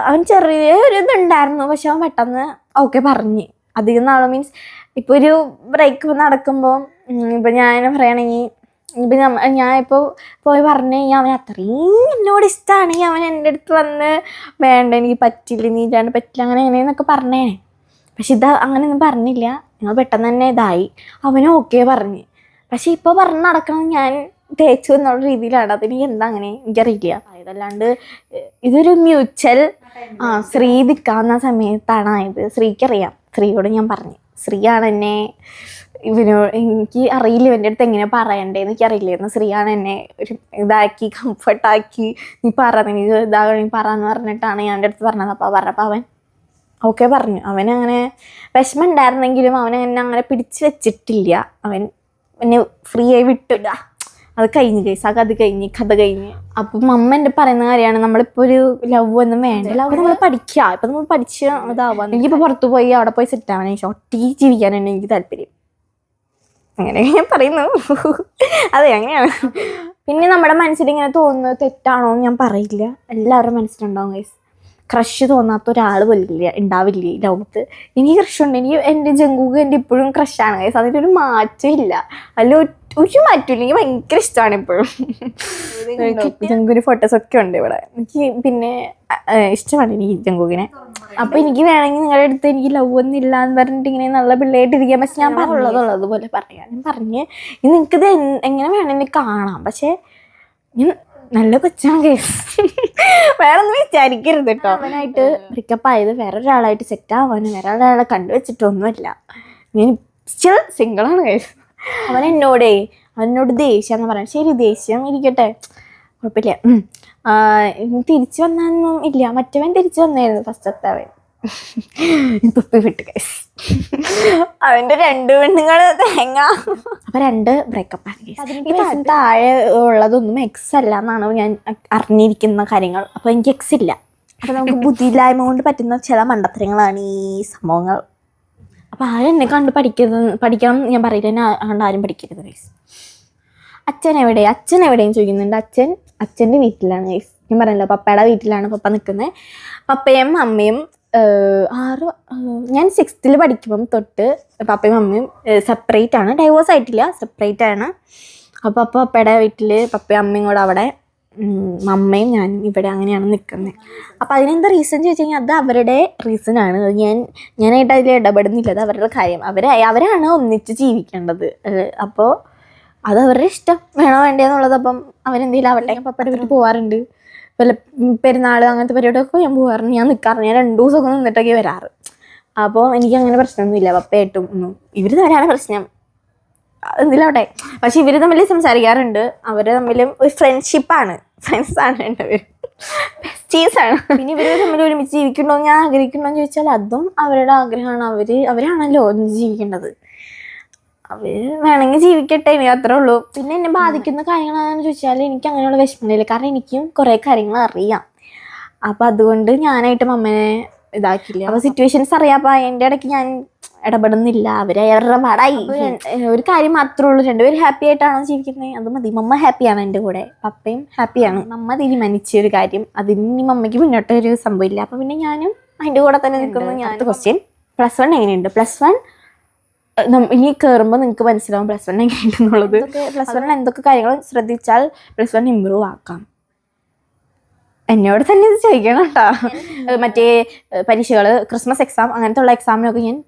അവൻ ചെറിയൊരു ഇതുണ്ടായിരുന്നു. പക്ഷെ അവൻ പെട്ടെന്ന് ഓക്കെ പറഞ്ഞ്. അധികം നാളെ മീൻസ് ഇപ്പോൾ ഒരു ബ്രേക്ക് നടക്കുമ്പോൾ ഇപ്പം ഞാൻ പറയുകയാണെങ്കിൽ, ഇപ്പം ഞാനിപ്പോൾ പോയി പറഞ്ഞു കഴിഞ്ഞാൽ അവൻ അത്രയും എന്നോട് ഇഷ്ടമാണെങ്കിൽ അവൻ എൻ്റെ അടുത്ത് വന്ന് വേണ്ട, എനിക്ക് പറ്റില്ല, നീ ഇല്ലാണ്ട് പറ്റില്ല, അങ്ങനെയെന്നൊക്കെ പറഞ്ഞേനെ. പക്ഷെ അങ്ങനെയൊന്നും പറഞ്ഞില്ല. ഞങ്ങൾ പെട്ടെന്ന് തന്നെ ഇതായി. അവനും ഓക്കെ പറഞ്ഞ്. പക്ഷെ ഇപ്പോൾ പറഞ്ഞ് നടക്കണം ഞാൻ തേച്ചു എന്നുള്ള രീതിയിലാണ്. അതെനിക്ക് എന്താ അങ്ങനെ എനിക്കറിയില്ല. അതല്ലാണ്ട് ഇതൊരു മ്യൂച്വൽ ശ്രീ നിൽക്കാവുന്ന സമയത്താണ് ആയത്. ശ്രീക്കറിയാം. ശ്രീയോട് ഞാൻ പറഞ്ഞു. ശ്രീയാണ് എന്നെ എനിക്ക് അറിയില്ല ഇവൻ്റെ അടുത്ത് എങ്ങനെ പറയണ്ടേന്ന് എനിക്കറിയില്ലായിരുന്നു. ശ്രീയാണ് എന്നെ ഒരു ഇതാക്കി കംഫർട്ടാക്കി, നീ നിനക്ക് ഇതാകണമെങ്കിൽ പറയാന്ന് പറഞ്ഞിട്ടാണ് ഞാൻ എൻ്റെ അടുത്ത് പറഞ്ഞത്. അപ്പോൾ പറഞ്ഞപ്പോൾ അവൻ ഓക്കെ പറഞ്ഞു. അവനങ്ങനെ വിഷമം ഉണ്ടായിരുന്നെങ്കിലും അവനങ്ങനെ പിടിച്ച് വെച്ചിട്ടില്ല. അവൻ എന്നെ ഫ്രീ ആയി വിട്ടില്ല. അത് കഴിഞ്ഞ് കേസ്, അത് കഴിഞ്ഞ് കഥ കഴിഞ്ഞ്. അപ്പം അമ്മ എൻ്റെ പറയുന്ന കാര്യമാണ്, നമ്മളിപ്പോൾ ഒരു ലവ് ഒന്നും വേണ്ട, ലവ് നമ്മൾ പഠിക്കുക. ഇപ്പം നമ്മൾ പഠിച്ച് ഇതാവാം. എനിക്കിപ്പോൾ പുറത്ത് പോയി അവിടെ പോയി സെറ്റ് ആവാൻ, ഒറ്റയ്ക്ക് ജീവിക്കാനാണ് എനിക്ക് താല്പര്യം. അങ്ങനെ ഞാൻ പറയുന്നു. അതെ, അങ്ങനെയാണ്. പിന്നെ നമ്മുടെ മനസ്സിലിങ്ങനെ തോന്നുന്നത് തെറ്റാണോ എന്ന് ഞാൻ പറയില്ല. എല്ലാവരുടെ മനസ്സിലുണ്ടാവും ഗൈസ്. ക്രഷ് തോന്നാത്ത ഒരാൾ പോലില്ല, ഉണ്ടാവില്ല ഈ ലോകത്ത്. എനിക്ക് ക്രഷുണ്ട്. എനിക്ക് എൻ്റെ ജങ്കൂക്ക് എൻ്റെ ഇപ്പോഴും ക്രഷാണ് ഗൈസ്. അതിനൊരു മാറ്റമില്ല. അതിൽ ഒരു മാറ്റമില്ല. എനിക്ക് ഭയങ്കര ഇഷ്ടമാണ് ഇപ്പോഴും. ജങ്കൂവിൻ്റെ ഫോട്ടോസൊക്കെ ഉണ്ട് ഇവിടെ. എനിക്ക് പിന്നെ ഇഷ്ടമാണ് എനിക്ക് ജങ്കൂക്കിനെ. അപ്പോൾ എനിക്ക് വേണമെങ്കിൽ നിങ്ങളുടെ അടുത്ത് എനിക്ക് ലവ് ഒന്നും ഇല്ല എന്ന് പറഞ്ഞിട്ട് ഇങ്ങനെ നല്ല പിള്ളേരിട്ടിരിക്കാൻ. പക്ഷെ ഞാൻ ഉള്ളതുപോലെ പറയാം. ഞാൻ പറഞ്ഞ് നിനക്കിത് എങ്ങനെ വേണമെങ്കിൽ കാണാം, പക്ഷേ ഞാൻ നല്ല കൊച്ചാണ് കേസ്. വേറെ ഒന്നും വിചാരിക്കരുത് കേട്ടോ. അവനായിട്ട് ബ്രേക്കപ്പ് ആയത് വേറൊരാളായിട്ട് സെറ്റ് ആവാനും വേറൊരാളെ കണ്ടുവച്ചിട്ടൊന്നുമല്ല. ഞാൻ സ്റ്റിൽ സിംഗിളാണ് കേസ്. അവൻ അവനോട് ദേഷ്യം എന്ന് പറയാം. ശരി ദേഷ്യം ഇരിക്കട്ടെ, കുഴപ്പമില്ല. തിരിച്ചു വന്നൊന്നും ഇല്ല. മറ്റവൻ തിരിച്ചു വന്നായിരുന്നു ഫസ്റ്റത്തെ അവൻ. തുപ്പി വിട്ട് ഗൈസ്. അവന്റെ 2 പെണ്ണുങ്ങൾ തേങ്ങ. അപ്പൊ 2 ബ്രേക്കപ്പ് ആണ്. 18 താഴെ ഉള്ളതൊന്നും എക്സ് അല്ല എന്നാണ് ഞാൻ അറിഞ്ഞിരിക്കുന്ന കാര്യങ്ങൾ. അപ്പൊ എനിക്ക് എക്സ് ഇല്ല. അപ്പൊ നമുക്ക് ബുദ്ധിയില്ലായ്മ കൊണ്ട് പറ്റുന്ന ചില മണ്ടത്തരങ്ങളാണ് ഈ സംഭവങ്ങൾ. അപ്പൊ ആരും എന്നെ കണ്ട് പഠിക്കണം ഞാൻ പറയില്ല. എന്നെ കണ്ട് ആരും പഠിക്കരുത് ഗൈസ്. അച്ഛൻ എവിടെയും ചോദിക്കുന്നുണ്ട്. അച്ഛൻ്റെ വീട്ടിലാണ് ഗൈസ്. ഞാൻ പറഞ്ഞല്ലോ പപ്പയുടെ വീട്ടിലാണ് പപ്പ നിൽക്കുന്നത്. പപ്പയും അമ്മയും ഞാൻ 6th പഠിക്കുമ്പം തൊട്ട് പപ്പയും അമ്മയും സെപ്പറേറ്റ് ആണ്. ഡൈവോഴ്സ് ആയിട്ടില്ല, സെപ്പറേറ്റ് ആണ്. അപ്പോൾ പപ്പയുടെ വീട്ടിൽ പപ്പയും അമ്മയും കൂടെ അവിടെ, അമ്മയും ഞാനും ഇവിടെ അങ്ങനെയാണ് നിൽക്കുന്നത്. അപ്പോൾ അതിനെന്താ റീസൺ ചോദിച്ചു കഴിഞ്ഞാൽ അത് അവരുടെ റീസണാണ്. ഞാനായിട്ട് അതിൽ ഇടപെടുന്നില്ല. അത് അവരുടെ കാര്യം. അവരാണ് ഒന്നിച്ച് ജീവിക്കേണ്ടത്. അപ്പോൾ അത് അവരുടെ ഇഷ്ടം, വേണോ വേണ്ടേന്നുള്ളത്. അപ്പം അവരെന്തെങ്കിലും ആവട്ടെ. ഞാൻ പപ്പയുടെ വീട്ടിൽ പോകാറുണ്ട്. വല്ല പെരുന്നാൾ അങ്ങനത്തെ പരിപാടിയൊക്കെ ഞാൻ പോകാറുണ്ട്. ഞാൻ നിൽക്കാറുണ്ട്. ഞാൻ 2 ദിവസമൊക്കെ നിന്നിട്ടൊക്കെ വരാറ്. അപ്പോൾ എനിക്ക് അങ്ങനെ പ്രശ്നമൊന്നുമില്ല പപ്പയായിട്ടും ഒന്നും. ഇവർ തമ്മിലാണ് പ്രശ്നം, എന്തിലാവട്ടെ. പക്ഷെ ഇവർ തമ്മിൽ സംസാരിക്കാറുണ്ട്. അവർ തമ്മിലും ഒരു ഫ്രണ്ട്ഷിപ്പാണ്, ഫ്രണ്ട്സാണ്, രണ്ടുപേരും ബെസ്റ്റീസാണ്. പിന്നെ ഇവർ തമ്മിൽ ഒരുമിച്ച് ജീവിക്കണോ ഞാൻ ആഗ്രഹിക്കണോന്ന് ചോദിച്ചാൽ അതും അവരുടെ ആഗ്രഹമാണ്. അവരാണല്ലോ ഒന്നിച്ച് ജീവിക്കേണ്ടത്. അവർ വേണമെങ്കിൽ ജീവിക്കട്ടെ, എനിക്ക് അത്രേ ഉള്ളൂ. പിന്നെ എന്നെ ബാധിക്കുന്ന കാര്യങ്ങളാണെന്ന് ചോദിച്ചാൽ എനിക്ക് അങ്ങനെയുള്ള വിഷമമില്ല. കാരണം എനിക്കും കുറേ കാര്യങ്ങൾ അറിയാം. അപ്പം അതുകൊണ്ട് ഞാനായിട്ടും അമ്മേനെ ഇതാക്കില്ല. അപ്പോൾ സിറ്റുവേഷൻസ് അറിയാം. അപ്പോൾ അതിൻ്റെ ഇടയ്ക്ക് ഞാൻ ഇടപെടുന്നില്ല. അവരുടെ പാടായി. ഒരു കാര്യം മാത്രമേ ഉള്ളൂ, 2 പേരും ഹാപ്പി ആയിട്ടാണോ ജീവിക്കുന്നത് അത് മതി. മമ്മ ഹാപ്പിയാണ് എൻ്റെ കൂടെ, പപ്പയും ഹാപ്പിയാണ്. മമ്മ തീരുമാനിച്ച ഒരു കാര്യം, അതിന് മമ്മയ്ക്ക് മുന്നോട്ട് ഒരു സംഭവമില്ല. അപ്പം പിന്നെ ഞാനും അതിൻ്റെ കൂടെ തന്നെ നിൽക്കുന്നു. ഞാനത്തെ ക്വസ്റ്റ്യൻ, +1 എങ്ങനെയുണ്ട്? +1 ഇനി കയറുമ്പോൾ നിങ്ങൾക്ക് മനസ്സിലാവും +1 എങ്ങനെയുണ്ടെന്നുള്ളത്. +1 എന്തൊക്കെ കാര്യങ്ങൾ ശ്രദ്ധിച്ചാൽ +1 ഇമ്പ്രൂവ് ആക്കാം. എന്നോട് തന്നെ ഇത് ചോദിക്കണം കേട്ടോ. മറ്റേ പരീക്ഷകൾ, ക്രിസ്മസ് എക്സാം, അങ്ങനത്തെ ഉള്ള എക്സാമിനൊക്കെ ഞാൻ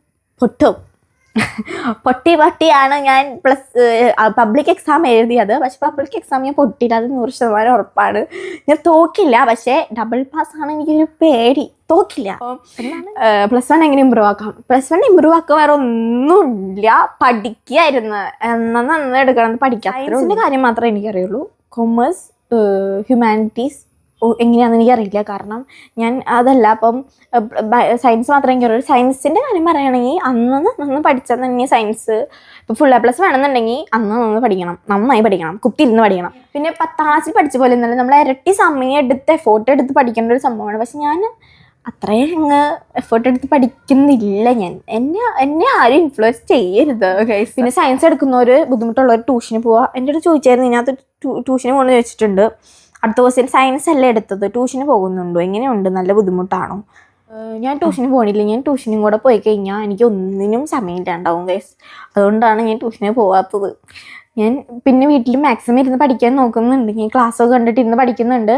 പൊട്ടിയാണ് ഞാൻ പബ്ലിക് എക്സാം എഴുതിയത്. പക്ഷെ പബ്ലിക് എക്സാം ഞാൻ പൊട്ടിയില്ല, അത് 100% ഉറപ്പാണ്. ഞാൻ തോക്കില്ല, പക്ഷേ ഡബിൾ പാസ് ആണ് എനിക്കൊരു പേടി. തോക്കില്ല. +1 എങ്ങനെ ഇമ്പ്രൂവ് ആക്കാം? +1 ഇമ്പ്രൂവ് ആക്കുക വേറെ ഒന്നുമില്ല, പഠിക്കായിരുന്നു. നന്ന് എടുക്കണം, പഠിക്കാം. സയൻസിൻ്റെ കാര്യം മാത്രമേ എനിക്കറിയുള്ളൂ. കൊമേഴ്സ്, ഹ്യൂമാനിറ്റീസ് എങ്ങനെയാണെന്ന് എനിക്കറിയില്ല. കാരണം ഞാൻ അതല്ല. അപ്പം സയൻസ് മാത്രമേ എനിക്കറിയുള്ളൂ. സയൻസിൻ്റെ കാര്യം പറയുകയാണെങ്കിൽ അന്ന് പഠിച്ചാൽ തന്നെ സയൻസ് ഇപ്പോൾ ഫുൾ A+ വേണമെന്നുണ്ടെങ്കിൽ അന്ന് പഠിക്കണം, നന്നായി പഠിക്കണം, കുത്തിയിരുന്ന് പഠിക്കണം. പിന്നെ 10ാം ക്ലാസ്സിൽ പഠിച്ച പോലെ എന്നല്ല, നമ്മൾ ഇരട്ടി സമയം എടുത്ത് എഫോർട്ട് എടുത്ത് പഠിക്കേണ്ട ഒരു സംഭവമാണ്. പക്ഷെ ഞാൻ അത്രയും എഫേർട്ട് എടുത്ത് പഠിക്കുന്നില്ല. എന്നെ ആരും ഇൻഫ്ലുവൻസ് ചെയ്യരുത്. പിന്നെ സയൻസ് എടുക്കുന്നവർ, ബുദ്ധിമുട്ടുള്ളവർ ട്യൂഷന് പോവുക. എൻ്റെ അടുത്ത് ചോദിച്ചായിരുന്നു, ഇതിനകത്ത് ട്യൂഷന് പോകണമെന്ന് ചോദിച്ചിട്ടുണ്ട്. അടുത്ത ക്വസ്റ്റ്യൻ, സയൻസ് അല്ലേ എടുത്തത്, ട്യൂഷന് പോകുന്നുണ്ടോ, എങ്ങനെയുണ്ട്, നല്ല ബുദ്ധിമുട്ടാണോ? ഞാൻ ട്യൂഷന് പോകണില്ല. ഞാൻ ട്യൂഷനും കൂടെ പോയി കഴിഞ്ഞാൽ എനിക്ക് ഒന്നിനും സമയമില്ലാണ്ടാവും ഗൈസ്. അതുകൊണ്ടാണ് ഞാൻ ട്യൂഷന് പോകാത്തത്. ഞാൻ പിന്നെ വീട്ടിൽ മാക്സിമം ഇരുന്ന് പഠിക്കാൻ നോക്കുന്നുണ്ട്. ഞാൻ ക്ലാസ്സൊക്കെ കണ്ടിട്ട് ഇരുന്ന് പഠിക്കുന്നുണ്ട്.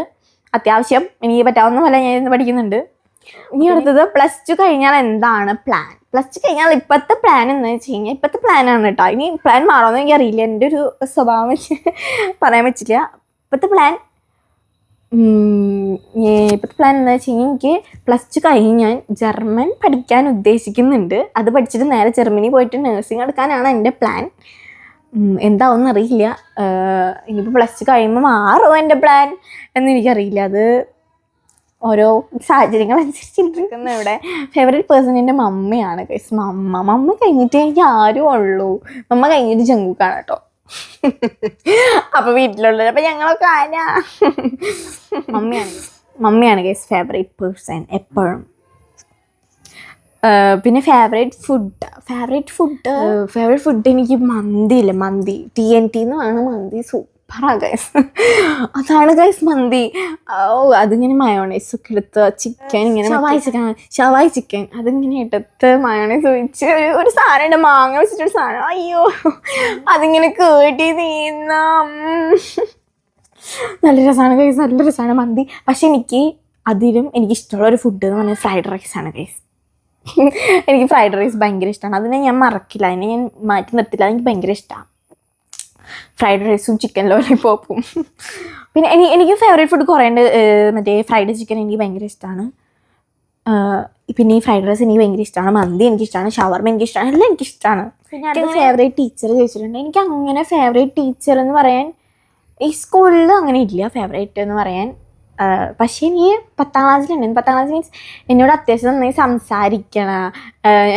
അത്യാവശ്യം എനിക്ക് പറ്റാവുന്ന പോലെ ഞാൻ ഇരുന്ന് പഠിക്കുന്നുണ്ട്. ഇനി അടുത്തത് +2 കഴിഞ്ഞാൽ എന്താണ് പ്ലാൻ? +2 കഴിഞ്ഞാൽ ഇപ്പോഴത്തെ പ്ലാൻ എന്ന് വെച്ച് കഴിഞ്ഞാൽ ഇപ്പോഴത്തെ പ്ലാനാണ് കേട്ടോ. ഇനി പ്ലാൻ മാറുമെന്ന് എനിക്കറിയില്ല. എൻ്റെ ഒരു സ്വഭാവം വെച്ച് പറയാൻ പറ്റില്ല. ഇപ്പോഴത്തെ പ്ലാൻ എന്ന് വെച്ച് കഴിഞ്ഞാൽ എനിക്ക് +2 കഴിഞ്ഞ് ഞാൻ ജർമ്മൻ പഠിക്കാൻ ഉദ്ദേശിക്കുന്നുണ്ട്. അത് പഠിച്ചിട്ട് നേരെ ജർമ്മനി പോയിട്ട് നഴ്സിംഗ് എടുക്കാനാണ് എൻ്റെ പ്ലാൻ. എന്താവുമെന്ന് അറിയില്ല. ഇനിയിപ്പോൾ +2 കഴിയുമ്പോൾ മാറുമോ എൻ്റെ പ്ലാൻ എന്ന് എനിക്കറിയില്ല. അത് ഓരോ സാഹചര്യങ്ങൾ അനുസരിച്ചിരിക്കുന്ന. ഇവിടെ ഫേവറേറ്റ് പേഴ്സൺ എൻ്റെ മമ്മയാണ് ഗൈസ്. മമ്മ കഴിഞ്ഞിട്ട് എനിക്ക് ആരും ഉള്ളൂ. മമ്മ കഴിഞ്ഞിട്ട് ജങ്കുക്കാണ് കേട്ടോ. അപ്പൊ വീട്ടിലുള്ളത് അപ്പൊ ഞങ്ങളൊക്കെ ആരാ? മമ്മിയാണ് ഗൈസ് ഫേവറേറ്റ് പേഴ്സൺ എപ്പോഴും. പിന്നെ ഫേവറേറ്റ് ഫുഡ് എനിക്ക് മന്തി TNT എന്ന് വേണം. മന്തി സൂപ്പറാണ് ഗൈസ്. അതാണ് ഗൈസ് മന്തി. അതിങ്ങനെ മയോണൈസ് ഒക്കെ എടുത്ത് ചിക്കൻ ഇങ്ങനെ ഷവായി ചിക്കൻ അതിങ്ങനെ എടുത്ത് മയോണൈസ് ഒഴിച്ച് ഒരു സാധനം മാങ്ങ വെച്ചിട്ടൊരു സാധനം, അയ്യോ അതിങ്ങനെ കേട്ടി നീന്ന നല്ല രസമാണ് ഗൈസ്, നല്ല രസമാണ് മന്തി. പക്ഷെ അതിലും എനിക്കിഷ്ടമുള്ളൊരു ഫുഡ് എന്ന് പറഞ്ഞാൽ ഫ്രൈഡ് റൈസാണ് ഗൈസ്. എനിക്ക് ഫ്രൈഡ് റൈസ് ഭയങ്കര ഇഷ്ടമാണ്. അതിനെ ഞാൻ മറക്കില്ല, അതിനെ ഞാൻ മാറ്റി നിർത്തില്ല. അതെനിക്ക് ഭയങ്കര ഇഷ്ടമാണ്. ഫ്രൈഡ് റൈസും ചിക്കൻ ലോലിപോപ്പും. പിന്നെ എനിക്ക് ഫേവറേറ്റ് ഫുഡ് കുറേ ഉണ്ട്. മറ്റേ ഫ്രൈഡ് ചിക്കൻ എനിക്ക് ഭയങ്കര ഇഷ്ടമാണ്. പിന്നെ ഈ ഫ്രൈഡ് റൈസ് എനിക്ക് ഭയങ്കര ഇഷ്ടമാണ്. മന്തി എനിക്കിഷ്ടമാണ്. ഷവർമ എനിക്കിഷ്ടമാണ്. എല്ലാം എനിക്കിഷ്ടമാണ്. പിന്നെ അത് ഫേവറേറ്റ് ടീച്ചർ ചോദിച്ചിട്ടുണ്ട്. എനിക്ക് അങ്ങനെ ഫേവറേറ്റ് ടീച്ചർ എന്ന് പറയാൻ ഈ സ്കൂളിൽ അങ്ങനെ ഇല്ല ഫേവറേറ്റ് എന്ന് പറയാൻ. പക്ഷേ എനിക്ക് 10ാം ക്ലാസ്സിലുണ്ട്. 10ാം ക്ലാസ് മീൻസ് എന്നോട് അത്യാവശ്യം നന്നായി സംസാരിക്കണം.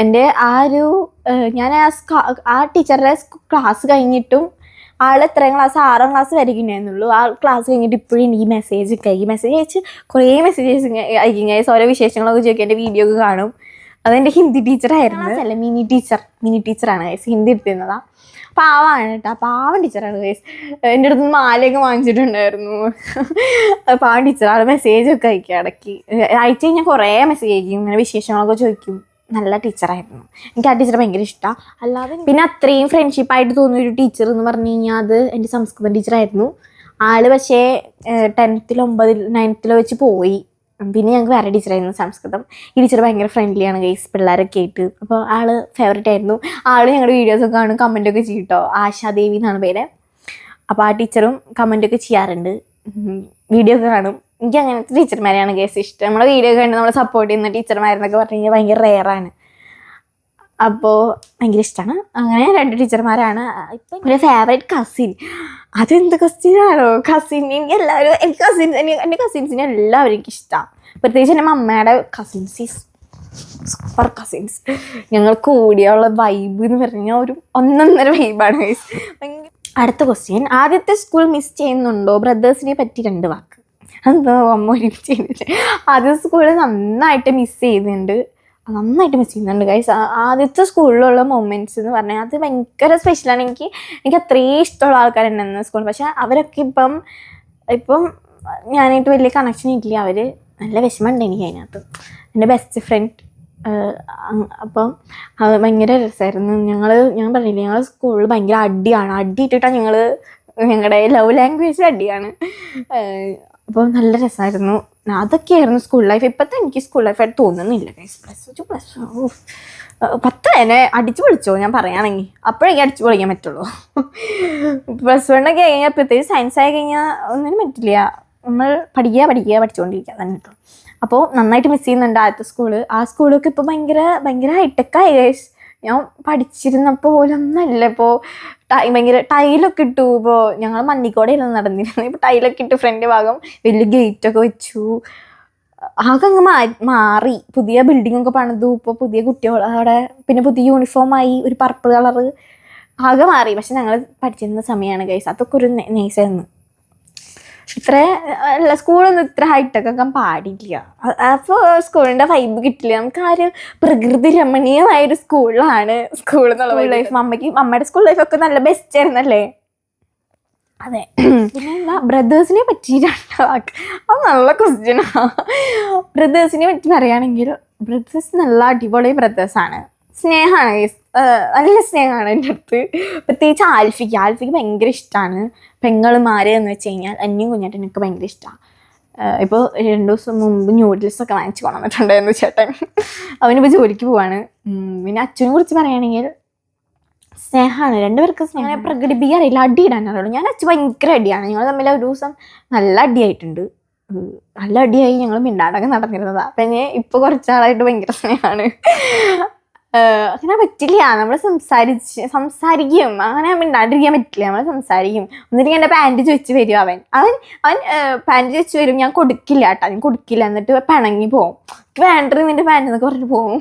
എൻ്റെ ആ ഒരു ഞാൻ ആ ടീച്ചറുടെ ക്ലാസ് കഴിഞ്ഞിട്ടും ആൾ എത്രയും ക്ലാസ് 6ാം ക്ലാസ് വരെയൊക്കെ ഉണ്ടായിരുന്നുള്ളൂ. ആ ക്ലാസ് കഴിഞ്ഞിട്ട് ഇപ്പോഴും എനിക്ക് മെസ്സേജ് അയച്ച് കുറേ മെസ്സേജസ് അയക്കും. ഓരോ വിശേഷങ്ങളൊക്കെ ചോദിക്കും. എൻ്റെ വീഡിയോ ഒക്കെ കാണും. അതെൻ്റെ ഹിന്ദി ടീച്ചറായിരുന്നു. അല്ല മിനി ടീച്ചറാണ് ഗൈസ്. ഹിന്ദി എടുത്തിരുന്നതാണ്. പാവമാണ് കേട്ടോ. പാവം ടീച്ചറാണ് ഗൈസ്. എൻ്റെ അടുത്ത് മാലയൊക്കെ വാങ്ങിച്ചിട്ടുണ്ടായിരുന്നു. പാവം ടീച്ചർ. ആൾ മെസ്സേജൊക്കെ അയക്കും ഇടയ്ക്ക്. അയച്ചു കഴിഞ്ഞാൽ കുറേ മെസ്സേജ് അയക്കും. ഇങ്ങനെ വിശേഷങ്ങളൊക്കെ ചോദിക്കും. നല്ല ടീച്ചറായിരുന്നു. എനിക്ക് ആ ടീച്ചറെ ഭയങ്കര ഇഷ്ടമാണ്. അല്ലാതെ പിന്നെ അത്രയും ഫ്രണ്ട്ഷിപ്പായിട്ട് തോന്നിയ ഒരു ടീച്ചർ എന്ന് പറഞ്ഞു കഴിഞ്ഞാൽ അത് എൻ്റെ സംസ്കൃതം ടീച്ചറായിരുന്നു. ആള് പക്ഷേ 10th 9th വെച്ച് പോയി. പിന്നെ ഞങ്ങൾക്ക് വേറെ ടീച്ചറായിരുന്നു സംസ്കൃതം. ഈ ടീച്ചർ ഭയങ്കര ഫ്രണ്ട്ലിയാണ് ഗൈസ്, പിള്ളേരൊക്കെ ആയിട്ട്. അപ്പോൾ ആള് ഫേവറേറ്റ് ആയിരുന്നു. ആള് ഞങ്ങളുടെ വീഡിയോസൊക്കെ കാണും, കമൻറ്റൊക്കെ ചെയ്യും കേട്ടോ. ആശാദേവി എന്നാണ് പേര്. അപ്പോൾ ആ ടീച്ചറും കമൻറ്റൊക്കെ ചെയ്യാറുണ്ട്, വീഡിയോ ഒക്കെ കാണും. എനിക്ക് അങ്ങനത്തെ ടീച്ചർമാരെയാണ് ഗൈസ് ഇഷ്ടം. നമ്മളെ വീഡിയോ കണ്ട് നമ്മളെ സപ്പോർട്ട് ചെയ്യുന്ന ടീച്ചർമാരെന്നൊക്കെ പറഞ്ഞു കഴിഞ്ഞാൽ ഭയങ്കര റെയറാണ്. അപ്പോൾ ഭയങ്കര ഇഷ്ടമാണ്. അങ്ങനെ 2 ടീച്ചർമാരാണ്. ഇപ്പം എൻ്റെ ഫേവറേറ്റ് കസിൻ. അതെന്ത് കസിനാണോ കസിൻ? എൻ്റെ കസിൻസിനെ എല്ലാവരും എനിക്കിഷ്ടമാണ്. പ്രത്യേകിച്ച് എൻ്റെ അമ്മയുടെ കസിൻസ് സൂപ്പർ കസിൻസ്. ഞങ്ങൾ കൂടിയുള്ള വൈബ് എന്ന് പറഞ്ഞാൽ ഒരു 1.5 വൈബാണ് ഗൈസ്. അടുത്ത ക്വസ്റ്റ്യൻ, ആദ്യത്തെ സ്കൂൾ മിസ് ചെയ്യുന്നുണ്ടോ? ബ്രദേഴ്സിനെ പറ്റി 2 വാക്ക്. അതെന്തോ അമ്മ ഒരുമിച്ച് ചെയ്തിട്ട്. ആദ്യത്തെ സ്കൂളിൽ നന്നായിട്ട് മിസ് ചെയ്യുന്നുണ്ട് ഗൈസ്. ആദ്യത്തെ സ്കൂളിലുള്ള മൊമെൻറ്റ്സ് എന്ന് പറഞ്ഞാൽ അത് ഭയങ്കര സ്പെഷ്യലാണ്. എനിക്ക് അത്രയും ഇഷ്ടമുള്ള ആൾക്കാരുണ്ടെന്ന് സ്കൂളിൽ. പക്ഷെ അവരൊക്കെ ഇപ്പം ഞാനായിട്ട് വലിയ കണക്ഷൻ ഇല്ല. അവർ നല്ല വിഷമമുണ്ട് എനിക്ക് അതിനകത്ത്. എൻ്റെ ബെസ്റ്റ് ഫ്രണ്ട്. അപ്പം അത് ഭയങ്കര രസമായിരുന്നു. ഞാൻ പറഞ്ഞില്ലേ, ഞങ്ങൾ സ്കൂളിൽ ഭയങ്കര അടി ഇട്ടിട്ടാണ് ഞങ്ങളുടെ ലവ് ലാംഗ്വേജ് അടിയാണ്. അപ്പോൾ നല്ല രസമായിരുന്നു. അതൊക്കെയായിരുന്നു സ്കൂൾ ലൈഫ്. ഇപ്പോഴത്തെ എനിക്ക് സ്കൂൾ ലൈഫായിട്ട് തോന്നുന്നില്ല ഗൈസ്. +2 10 എന്നെ അടിച്ചു പൊളിച്ചോ ഞാൻ പറയുകയാണെങ്കിൽ. അപ്പോഴേക്കും അടിച്ചു പൊളിക്കാൻ പറ്റുള്ളൂ. +1 കഴിഞ്ഞാൽ പ്രത്യേകിച്ച് സയൻസ് ആയി കഴിഞ്ഞാൽ ഒന്നിനും പറ്റില്ല. നമ്മൾ പഠിച്ചുകൊണ്ടിരിക്കുക തന്നെ കേട്ടോ. അപ്പോൾ നന്നായിട്ട് മിസ് ചെയ്യുന്നുണ്ട് ആദ്യത്തെ സ്കൂള്. ആ സ്കൂളൊക്കെ ഇപ്പോൾ ഭയങ്കര ഹൈടെക്കായി ഗൈസ്. ഞാൻ പഠിച്ചിരുന്നപ്പോൾ പോലും ഒന്നല്ല. ഇപ്പോൾ ഭയങ്കര ടൈലൊക്കെ ഇട്ടു. ഇപ്പോൾ ഞങ്ങൾ മണ്ണിക്കോടെയല്ല നടന്നിരുന്നത്. ഇപ്പോൾ ടൈലൊക്കെ ഇട്ട് ഫ്രണ്ട് ഭാഗം വലിയ ഗേറ്റൊക്കെ വെച്ചു. ആകെ അങ്ങ് മാറി. പുതിയ ബിൽഡിങ്ങൊക്കെ പണിതു. ഇപ്പോൾ പുതിയ കുട്ടികൾ അവിടെ. പിന്നെ പുതിയ യൂണിഫോമായി, ഒരു പർപ്പിൾ കളറ്. ആകെ മാറി. പക്ഷെ ഞങ്ങൾ പഠിച്ചിരുന്ന സമയമാണ് ഗൈസ്. അതൊക്കെ ഒരു നൈസായിരുന്നു. സ്കൂളൊന്നും ഇത്ര ഹൈടെക് ആക്കാൻ പാടില്ല. അപ്പോൾ സ്കൂളിൻ്റെ വൈബ് കിട്ടില്ല നമുക്ക്. ആ ഒരു പ്രകൃതി രമണീയമായൊരു സ്കൂൾ എന്നുള്ള ലൈഫ്. അമ്മയുടെ സ്കൂൾ ലൈഫൊക്കെ നല്ല ബെസ്റ്റ് ആയിരുന്നല്ലേ. അതെ. പിന്നെ ബ്രദേഴ്സിനെ പറ്റി 2 വാക്ക്. അത് നല്ല ക്വസ്റ്റ്യനാണ്. ബ്രദേഴ്സിനെ പറ്റി പറയുകയാണെങ്കിൽ ബ്രദേഴ്സ് നല്ല അടിപൊളി ബ്രദേഴ്സാണ്. സ്നേഹമാണ് ഗൈസ്. നല്ല സ്നേഹമാണ് എൻ്റെ അടുത്ത്. പ്രത്യേകിച്ച് ആൽഫിക്ക് ഭയങ്കര ഇഷ്ടമാണ്. പെങ്ങളുമാര് എന്ന് വെച്ച് കഴിഞ്ഞാൽ അന്യം കുഞ്ഞായിട്ട് എനിക്ക് ഭയങ്കര ഇഷ്ടമാണ്. ഇപ്പോൾ 2 ദിവസം മുമ്പ് ന്യൂഡിൽസൊക്കെ വാങ്ങിച്ച് കൊണ്ടുവന്നിട്ടുണ്ടായിരുന്നു ചേട്ടൻ. അവനിപ്പോൾ ജോലിക്ക് പോവാണ്. പിന്നെ അച്ഛനെ കുറിച്ച് പറയുകയാണെങ്കിൽ സ്നേഹമാണ്. 2 പേർക്ക് സ്നേഹം പ്രകടിപ്പിക്കാറില്ല. അടിയിടാനറിയുള്ളൂ. ഞാൻ അച്ഛൻ ഭയങ്കര അടിയാണ്. ഞങ്ങൾ തമ്മിൽ ഒരു ദിവസം നല്ല അടിയായിട്ടുണ്ട്. നല്ല അടിയായി ഞങ്ങൾ മിണ്ടാടൊക്കെ നടന്നിരുന്നതാണ്. പിന്നെ ഇപ്പോൾ കുറച്ചാളായിട്ട് ഭയങ്കര സ്നേഹമാണ്. അങ്ങനെ പറ്റില്ല. നമ്മൾ സംസാരിക്കും. അങ്ങനെ മിണ്ടാണ്ടിരിക്കാൻ പറ്റില്ല. നമ്മൾ സംസാരിക്കും. എന്നിട്ട് എൻ്റെ പാൻറ്റ് ചോദിച്ച് വരും. അവൻ പാൻറ്റ് ചോദിച്ച് വരും. ഞാൻ കൊടുക്കില്ല കേട്ടോ. ഞാൻ കൊടുക്കില്ല. എന്നിട്ട് പിണങ്ങി പോവും. വേണ്ടത് നിൻ്റെ പാൻറ്റ് എന്നൊക്കെ പറഞ്ഞിട്ട് പോവും.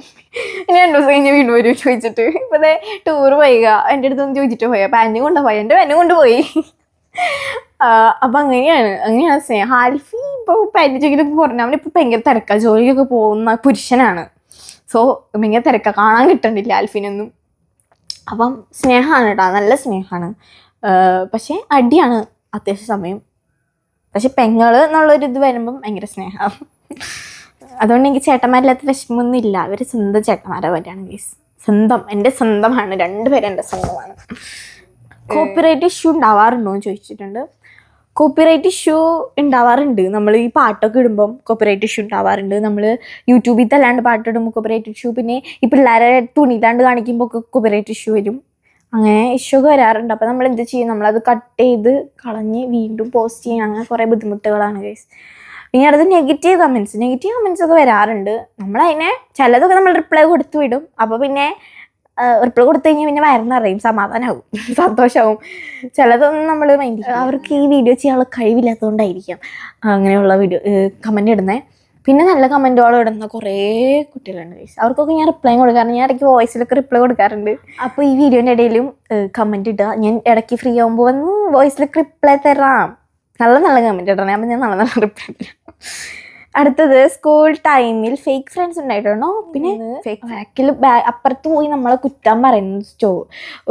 ഇനി 2 ദിവസം കഴിഞ്ഞ് വീണ്ടും വരും ചോദിച്ചിട്ട്. ഇപ്പോൾ ടൂർ പോയിക എൻ്റെ അടുത്തൊന്ന് ചോദിച്ചിട്ട് പോയാൽ പാൻറ്റും കൊണ്ടുപോയി. എൻ്റെ പാൻറ്റും കൊണ്ടുപോയി. അപ്പം അങ്ങനെയാണ് സ്നേഹം. ആൽഫി ഇപ്പോൾ പാൻറ്റ് ചോദിക്കുന്നൊക്കെ പറഞ്ഞാൽ അവനിപ്പോൾ ഭയങ്കര തിരക്കാണ്. ജോലിക്കൊക്കെ പോകുന്ന പുരുഷനാണ്. സോ ഭയങ്കര തിരക്കാണ്. കാണാൻ കിട്ടണ്ടില്ല ആൽഫിനൊന്നും. അപ്പം സ്നേഹമാണ് കേട്ടോ. നല്ല സ്നേഹമാണ്. പക്ഷേ അടിയാണ് അത്യാവശ്യ സമയം. പക്ഷെ പെങ്ങള് എന്നുള്ളൊരിത് വരുമ്പം ഭയങ്കര സ്നേഹം. അതുകൊണ്ട് എനിക്ക് ചേട്ടന്മാരില്ലാത്ത വിഷമമൊന്നും ഇല്ല. അവർ സ്വന്തം ചേട്ടന്മാരെ പോലെയാണ് ഗൈസ്. എൻ്റെ സ്വന്തമാണ്. 2 പേരും എൻ്റെ സ്വന്തമാണ്. കോപ്പിറൈറ്റ് ഇഷ്യൂ ഉണ്ടാവാറുണ്ടോ എന്ന് ചോദിച്ചിട്ടുണ്ട്. കോപ്പിറൈറ്റ് ഇഷ്യൂ ഉണ്ടാവാറുണ്ട്. നമ്മൾ ഈ പാട്ടൊക്കെ ഇടുമ്പം കോപ്പിറൈറ്റ് ഇഷ്യൂ ഉണ്ടാവാറുണ്ട്. നമ്മൾ യൂട്യൂബിൽ തല്ലാണ്ട് പാട്ടിടുമ്പോൾ കോപ്പിറൈറ്റ് ഇഷ്യൂ. പിന്നെ ഈ പിള്ളേരെ തുണിയിലാണ്ട് കാണിക്കുമ്പോൾ ഒക്കെ കോപ്പിറൈറ്റ് ഇഷ്യൂ വരും. അങ്ങനെ ഇഷ്യൂ ഒക്കെ വരാറുണ്ട്. അപ്പോൾ നമ്മൾ എന്ത് ചെയ്യും? നമ്മളത് കട്ട് ചെയ്ത് കളഞ്ഞ് വീണ്ടും പോസ്റ്റ് ചെയ്യും. അങ്ങനെ കുറേ ബുദ്ധിമുട്ടുകളാണ് ഗൈസ്. ഇനി അടുത്ത് നെഗറ്റീവ് കമൻസ് ഒക്കെ വരാറുണ്ട്. നമ്മളതിനെ ചിലതൊക്കെ നമ്മൾ റിപ്ലൈ കൊടുത്തു വിടും. അപ്പോൾ പിന്നെ റിപ്ലൈ കൊടുത്തു കഴിഞ്ഞാൽ പിന്നെ വയറിന്നറിയും, സമാധാനമാവും, സന്തോഷമാവും. ചിലതൊന്നും നമ്മൾ മൈൻഡ് ചെയ്യും. അവർക്ക് ഈ വീഡിയോ ചെയ്യാനുള്ള കഴിവില്ലാത്തതുകൊണ്ടായിരിക്കാം അങ്ങനെയുള്ള വീഡിയോ കമൻറ്റ് ഇടുന്നത്. പിന്നെ നല്ല കമൻറ്റുകളും ഇടുന്ന കുറേ കുട്ടികളുണ്ട്. അവർക്കൊക്കെ ഞാൻ റിപ്ലൈ കൊടുക്കാറുണ്ട്. ഞാൻ ഇടയ്ക്ക് വോയിസിലൊക്കെ റിപ്ലൈ കൊടുക്കാറുണ്ട്. അപ്പോൾ ഈ വീഡിയോൻ്റെ ഇടയിലും കമൻറ്റ് ഇടുക. ഞാൻ ഇടയ്ക്ക് ഫ്രീ ആകുമ്പോൾ വന്ന് വോയിസിലൊക്കെ റിപ്ലൈ തരാം. നല്ല കമൻറ്റ് ഇടണേ. അപ്പം ഞാൻ നല്ല റിപ്ലൈ തരാം. അടുത്തത്, സ്കൂൾ ടൈമിൽ ഫേക്ക് ഫ്രണ്ട്സ് ഉണ്ടായിട്ടുണ്ടോ? പിന്നെ ഫേക്ക് ബാക്കിൽ അപ്പുറത്ത് പോയി നമ്മളെ കുറ്റം പറയുന്ന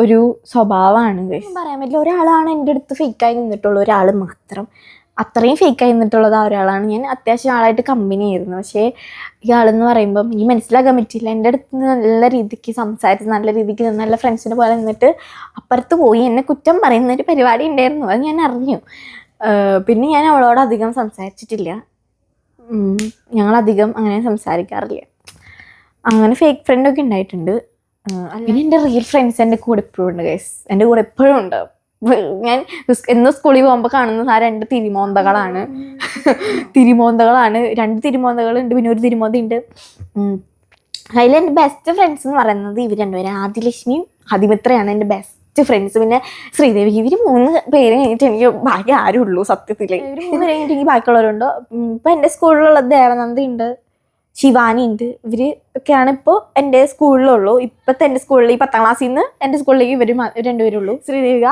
ഒരു സ്വഭാവമാണ്. പറയാൻ പറ്റില്ല. ഒരാളാണ് എൻ്റെ അടുത്ത് ഫേക്കായി നിന്നിട്ടുള്ളൂ, ഒരാൾ മാത്രം. അത്രയും ഫേക്കായി നിന്നിട്ടുള്ളത് ആ ഒരാളാണ്. ഞാൻ അത്യാവശ്യം ആളായിട്ട് കമ്പനി ആയിരുന്നു. പക്ഷേ ഇയാളെന്ന് പറയുമ്പം എനിക്ക് മനസ്സിലാക്കാൻ പറ്റില്ല. എൻ്റെ അടുത്ത് നല്ല രീതിക്ക് സംസാരിച്ച് നല്ല രീതിക്ക് നല്ല ഫ്രണ്ട്സിനെ പോലെ നിന്നിട്ട് അപ്പുറത്ത് പോയി എന്നെ കുറ്റം പറയുന്ന ഒരു പരിപാടി ഉണ്ടായിരുന്നു. അത് ഞാൻ അറിഞ്ഞു. പിന്നെ ഞാൻ അവളോട് അധികം സംസാരിച്ചിട്ടില്ല. ഞങ്ങളധികം അങ്ങനെ സംസാരിക്കാറില്ല. അങ്ങനെ ഫേക്ക് ഫ്രണ്ടൊക്കെ ഉണ്ടായിട്ടുണ്ട്. പിന്നെ എൻ്റെ റിയൽ ഫ്രണ്ട്സ് എൻ്റെ കൂടെ ഇപ്പോഴും ഉണ്ട് ഗൈസ്. എൻ്റെ കൂടെ എപ്പോഴും ഉണ്ട്. ഞാൻ എന്നും സ്കൂളിൽ പോകുമ്പോൾ കാണുന്നത് ആ 2 തിരിമോന്തകളാണ്. 2 തിരിമോന്തകളുണ്ട്. പിന്നെ ഒരു തിരിമോന്തയുണ്ട്. അതിൽ എൻ്റെ ബെസ്റ്റ് ഫ്രണ്ട്സ് എന്ന് പറയുന്നത് ഇവർ രണ്ടുപേരും, ആദിലക്ഷ്മിയും അതിമിത്രയാണ് എൻ്റെ ബെസ്റ്റ് ഫ്രണ്ട്സ്. പിന്നെ ശ്രീദേവി. ഇവർ 3 പേര് കഴിഞ്ഞിട്ട് എനിക്ക് ബാക്കി ആരും ഉള്ളൂ സത്യത്തിൽ. ഇവർ 3 പേര് കഴിഞ്ഞിട്ട് എനിക്ക് ബാക്കിയുള്ളവരുണ്ടോ. ഇപ്പം എൻ്റെ സ്കൂളിലുള്ളത് ദേവനന്ദ ഉണ്ട്, ശിവാനി ഉണ്ട്. ഇവർ ഒക്കെയാണ് ഇപ്പോൾ എൻ്റെ സ്കൂളിലുള്ളൂ. ഇപ്പോഴത്തെ എൻ്റെ സ്കൂളിൽ ഈ 10ാം ക്ലാസ്സിൽ നിന്ന് എൻ്റെ സ്കൂളിലേക്ക് ഇവർ 2 പേരുള്ളൂ. ശ്രീദേവിക,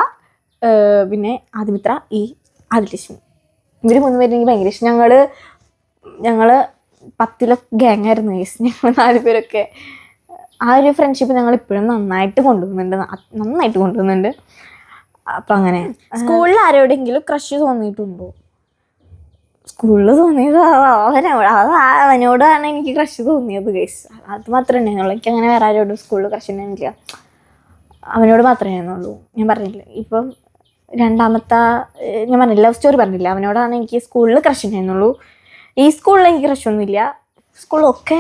പിന്നെ ആദിമിത്ര, ഈ ആദിലക്ഷ്മി. ഇവർ 3 പേരും എനിക്ക് ഭയങ്കര ഇഷ്ടം. ഞങ്ങൾ 10 ഗ്യാങ്ങായിരുന്നു ഗൈസ്. ഞങ്ങൾ 4 പേരൊക്കെ. ആ ഒരു ഫ്രണ്ട്ഷിപ്പ് ഞങ്ങൾ ഇപ്പോഴും നന്നായിട്ട് കൊണ്ടുപോകുന്നുണ്ട്. അപ്പം അങ്ങനെ. സ്കൂളിൽ ആരോടെങ്കിലും ക്രഷ് തോന്നിയിട്ടുണ്ടോ? സ്കൂളിൽ തോന്നിയത് അവനോടാണ് എനിക്ക് ക്രഷ് തോന്നിയത് ഗൈസ്. അത് മാത്രമേ ഉണ്ടായിരുന്നുള്ളൂ. എനിക്ക് അങ്ങനെ വേറെ ആരോടും സ്കൂളിൽ ക്രഷ് ഉണ്ടായിരുന്നില്ല. അവനോട് മാത്രമേ ആയിരുന്നുള്ളൂ. ഞാൻ പറഞ്ഞില്ല ഇപ്പം രണ്ടാമത്തെ ഞാൻ പറഞ്ഞില്ല, ലവ് സ്റ്റോറി പറഞ്ഞില്ല. അവനോടാണ് എനിക്ക് സ്കൂളിൽ ക്രഷ് ഉണ്ടായിരുന്നുള്ളൂ. ഈ സ്കൂളിൽ എനിക്ക് ക്രഷൊന്നുമില്ല. സ്കൂളിലൊക്കെ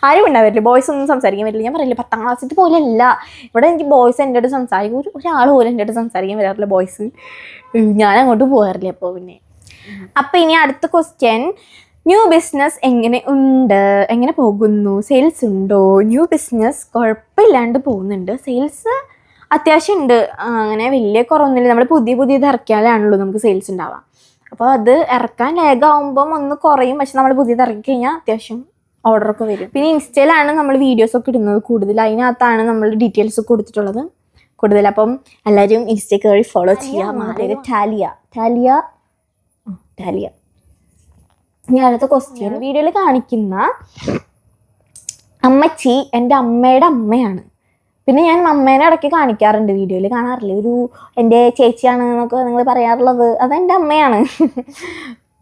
ആരും ഉണ്ടാവില്ല. ബോയ്സ് ഒന്നും സംസാരിക്കാൻ പറ്റില്ല. ഞാൻ പറയില്ല 10ാം ക്ലാസ്സിൽ പോലെ അല്ല. ഇവിടെ എനിക്ക് ബോയ്സ് എൻ്റെ അടുത്ത് സംസാരിക്കും. ഒരാൾ പോലും എൻ്റെ അടുത്ത് സംസാരിക്കാൻ വരാറില്ല ബോയ്സ്. ഞാൻ അങ്ങോട്ട് പോകാറില്ല. അപ്പോൾ പിന്നെ അപ്പം ഇനി അടുത്ത ക്വസ്റ്റ്യൻ, ന്യൂ ബിസിനസ് എങ്ങനെ പോകുന്നു? സെയിൽസ് ഉണ്ടോ? ന്യൂ ബിസിനസ് കുഴപ്പമില്ലാണ്ട് പോകുന്നുണ്ട്. സെയിൽസ് അത്യാവശ്യം ഉണ്ട്. അങ്ങനെ വലിയ കുറവൊന്നുമില്ല. നമ്മൾ പുതിയത് ഇറക്കിയാലാണല്ലോ നമുക്ക് സെയിൽസ് ഉണ്ടാവാം. അപ്പോൾ അത് ഇറക്കാൻ ലേഗാവുമ്പം ഒന്ന് കുറയും. പക്ഷെ നമ്മൾ പുതിയത് ഇറക്കി കഴിഞ്ഞാൽ അത്യാവശ്യം ഓർഡറൊക്കെ വരും. പിന്നെ ഇൻസ്റ്റയിലാണ് നമ്മൾ വീഡിയോസൊക്കെ ഇടുന്നത് കൂടുതൽ. അതിനകത്താണ് നമ്മൾ ഡീറ്റെയിൽസ് കൊടുത്തിട്ടുള്ളത് കൂടുതൽ. അപ്പം എല്ലാവരും ഇൻസ്റ്റയിൽ കയറി ഫോളോ ചെയ്യാം. ടാലിയ. ഇനി അടുത്ത ക്വസ്റ്റ്യൻ, വീഡിയോയിൽ കാണിക്കുന്ന അമ്മച്ചി എൻ്റെ അമ്മയുടെ അമ്മയാണ്. പിന്നെ ഞാൻ അമ്മേനെ ഇടയ്ക്ക് കാണിക്കാറുണ്ട്, വീഡിയോയിൽ കാണാറില്ല. എൻ്റെ ചേച്ചിയാണ് എന്നൊക്കെ നിങ്ങൾ പറയാറുള്ളത്, അതെൻ്റെ അമ്മയാണ്.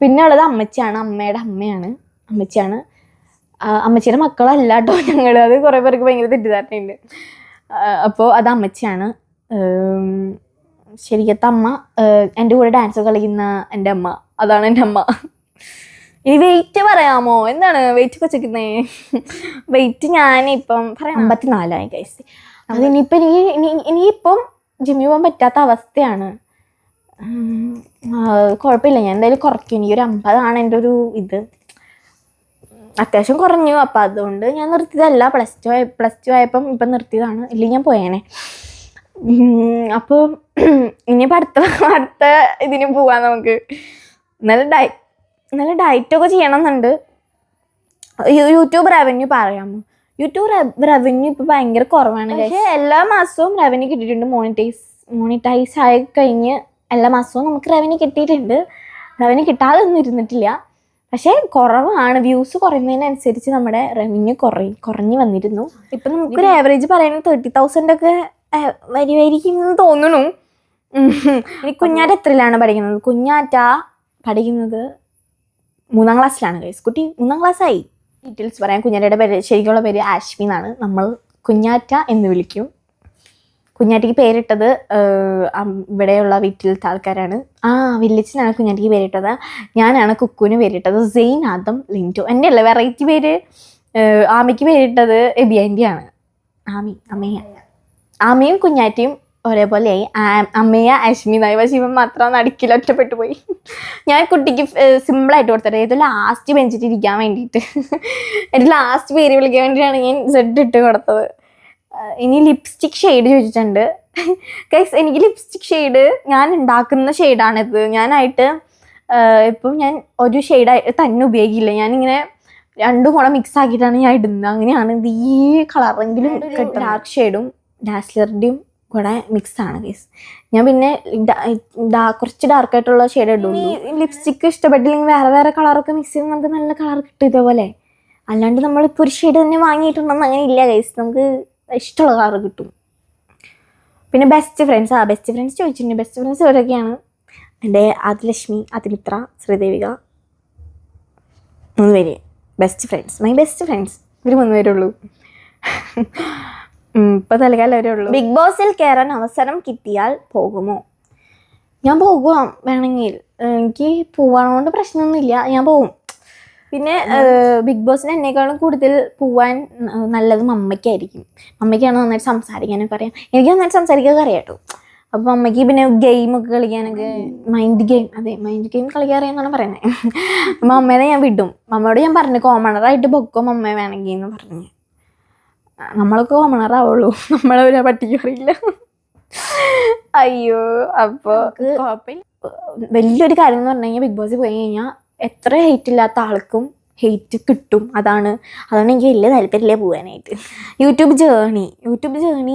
പിന്നെ ഉള്ളത് അമ്മച്ചിയാണ്, അമ്മയുടെ അമ്മച്ചിയാണ്. അമ്മച്ചിയുടെ മക്കളല്ല കേട്ടോ ഞങ്ങൾ. അത് കുറേ പേർക്ക് ഭയങ്കര തെറ്റിദ്ധാരണയുണ്ട്. അപ്പോൾ അത് അമ്മച്ചിയാണ്. ശരിക്കത്തെ അമ്മ എൻ്റെ കൂടെ ഡാൻസ് കളിക്കുന്ന എൻ്റെ അമ്മ, അതാണ് എൻ്റെ അമ്മ. ഇനി വെയിറ്റ് പറയാമോ? എന്താണ് വെയിറ്റ് വെച്ചിരിക്കുന്നേ? വെയിറ്റ് ഞാനിപ്പം പറയാം 54 ഗൈസ്. അതിനിപ്പം ഇനിയിപ്പം ജിമ്മിൽ പോകാൻ പറ്റാത്ത അവസ്ഥയാണ്. കുഴപ്പമില്ല, ഞാൻ എന്തായാലും കുറയ്ക്കും. ഇനി ഒരു 50 എൻ്റെ ഒരു ഇത്. അത്യാവശ്യം കുറഞ്ഞു. അപ്പം അതുകൊണ്ട് ഞാൻ നിർത്തിയതല്ല. പ്ലസ് ടു ആയപ്പം ഇപ്പം നിർത്തിയതാണ്. ഇല്ലെങ്കിൽ ഞാൻ പോയേനെ. അപ്പോൾ ഇനിയിപ്പോൾ അടുത്ത ഇതിന് പോവാൻ നമുക്ക്. നല്ല ഡയറ്റൊക്കെ ചെയ്യണമെന്നുണ്ട്. യൂട്യൂബ് റവന്യൂ പറയാമോ? യൂട്യൂബ് റവന്യൂ ഇപ്പോൾ ഭയങ്കര കുറവാണ്. പക്ഷേ എല്ലാ മാസവും റവന്യൂ കിട്ടിയിട്ടുണ്ട്. മോണിറ്റൈസ് ആയി കഴിഞ്ഞ് എല്ലാ മാസവും നമുക്ക് റവന്യൂ കിട്ടിയിട്ടുണ്ട്. റവന്യൂ കിട്ടാതൊന്നും ഇരുന്നിട്ടില്ല. പക്ഷേ കുറവാണ്. വ്യൂസ് കുറയുന്നതിനനുസരിച്ച് നമ്മുടെ റവന്യൂ കുറഞ്ഞു വന്നിരുന്നു. ഇപ്പം നമുക്കൊരു ആവറേജ് പറയുന്നത് 30,000 ഒക്കെ വരുമായിരിക്കും എന്ന് തോന്നുന്നു. ഇനി കുഞ്ഞാറ്റ എത്രയിലാണ് പഠിക്കുന്നത്? കുഞ്ഞാറ്റ പഠിക്കുന്നത് 3ാം ക്ലാസ്സിലാണ് ഗൈസ്. കുട്ടി 3ാം ക്ലാസ്സായി. ഡീറ്റെയിൽസ് പറയാം. കുഞ്ഞാറ്റയുടെ പേര്, ശരിക്കുള്ള പേര് ആഷ്മി എന്നാണ്. നമ്മൾ കുഞ്ഞാറ്റ എന്ന് വിളിക്കും. കുഞ്ഞാറ്റയ്ക്ക് പേരിട്ടത് ഇവിടെയുള്ള വീട്ടിലത്തെ ആൾക്കാരാണ്. വില്ലേജിനാണ് കുഞ്ഞാറ്റയ്ക്ക് പേരിട്ടത്. ഞാനാണ് കുക്കുവിന് പേരിട്ടത്. സെയിൻ ആദം ലിൻറ്റോ. എൻ്റെ അല്ല, വെറൈറ്റി പേര്. ആമിക്ക് പേരിട്ടത് എബിയാൻ്റെയാണ്. ആമയും കുഞ്ഞാറ്റയും ഒരേപോലെയായി. അമ്മയ ആഷ്മി എന്നായി. പക്ഷേ ഇവൻ മാത്രം നടുക്കിൽ ഒറ്റപ്പെട്ടു പോയി. ഞാൻ കുട്ടിക്ക് സിമ്പിളായിട്ട് കൊടുത്തത് ഏതോ ലാസ്റ്റ് ബെഞ്ചിട്ട് ഇരിക്കാൻ വേണ്ടിയിട്ട്. എൻ്റെ ലാസ്റ്റ് പേര് വിളിക്കാൻ വേണ്ടിയിട്ടാണ് ഞാൻ സെഡ് ഇട്ട് കൊടുത്തത്. ഇനി ലിപ്സ്റ്റിക് ഷെയ്ഡ് ചോദിച്ചിട്ടുണ്ട്. ഗൈസ് എനിക്ക് ലിപ്സ്റ്റിക് ഷെയ്ഡ് ഞാൻ ഉണ്ടാക്കുന്ന ഷെയ്ഡാണിത്. ഞാനായിട്ട് ഇപ്പം ഞാൻ ഒരു ഷെയ്ഡ് തന്നെ ഉപയോഗിക്കില്ല. ഞാനിങ്ങനെ രണ്ടും കൂടെ മിക്സ് ആക്കിയിട്ടാണ് ഞാൻ ഇടുന്നത്. അങ്ങനെയാണ് ഇത്. ഈ കളറെങ്കിലും ഡാർക്ക് ഷെയ്ഡും ഡാസ്ലറുടെയും കൂടെ മിക്സാണ് ഗൈസ്. ഞാൻ പിന്നെ കുറച്ച് ഡാർക്കായിട്ടുള്ള ഷെയ്ഡ് ഇടും. ഈ ലിപ്സ്റ്റിക്ക് ഇഷ്ടപ്പെട്ടില്ലെങ്കിൽ വേറെ വേറെ കളറൊക്കെ മിക്സ് ചെയ്ത് നമുക്ക് നല്ല കളർ കിട്ടും ഇതേപോലെ. അല്ലാണ്ട് നമ്മളിപ്പോൾ ഒരു ഷെയ്ഡ് തന്നെ വാങ്ങിയിട്ടുണ്ടെന്ന് അങ്ങനെ ഇല്ല ഗൈസ്. നമുക്ക് ഇഷ്ടമുള്ള കളർ കിട്ടും. പിന്നെ ബെസ്റ്റ് ഫ്രണ്ട്സ് ചോദിച്ചിട്ടുണ്ട്. ബെസ്റ്റ് ഫ്രണ്ട്സ് ഇവരൊക്കെയാണ്. എൻ്റെ ആദിലക്ഷ്മി, അതിമിത്ര, ശ്രീദേവിക, 3 പേര് best friends. My best friends ഇവർ 3 പേരുള്ളൂ. ഇപ്പോൾ തൽക്കാലം അവരേ ഉള്ളൂ. ബിഗ് ബോസിൽ കയറാൻ അവസരം കിട്ടിയാൽ പോകുമോ? ഞാൻ പോകും വേണമെങ്കിൽ. എനിക്ക് പോവാനോണ്ട് പ്രശ്നമൊന്നുമില്ല, ഞാൻ പോകും. പിന്നെ ബിഗ് ബോസിന് എന്നേക്കാളും കൂടുതൽ പോവാൻ നല്ലത് മമ്മയ്ക്കായിരിക്കും. മമ്മയ്ക്കാണ് നന്നായിട്ട് സംസാരിക്കാനൊക്കെ അറിയാം. എനിക്ക് നന്നായിട്ട് സംസാരിക്കാനൊക്കെ അറിയാം കേട്ടോ. അപ്പോൾ മമ്മയ്ക്ക് പിന്നെ ഗെയിമൊക്കെ കളിക്കാനൊക്കെ മൈൻഡ് ഗെയിം കളിക്കാൻ അറിയാമെന്നാണ് പറയുന്നത്. അപ്പോൾ അമ്മേനെ ഞാൻ വിടും. മമ്മയോട് ഞാൻ പറഞ്ഞു കോമണറായിട്ട് പൊക്കോ മമ്മ വേണമെങ്കിൽ എന്ന് പറഞ്ഞു. നമ്മളൊക്കെ കോമണറാവുള്ളൂ, നമ്മളെ പട്ടിക്കറിയില്ല. അയ്യോ. അപ്പോൾ വലിയൊരു കാര്യം എന്ന് പറഞ്ഞു കഴിഞ്ഞാൽ ബിഗ് ബോസിൽ പോയി കഴിഞ്ഞാൽ എത്ര ഹെയ്റ്റ് ഇല്ലാത്ത ആൾക്കും ഹെയ്റ്റ് കിട്ടും. അതാണ് എനിക്ക് വലിയ താല്പര്യമില്ല പോകാനായിട്ട്. യൂട്യൂബ് ജേണി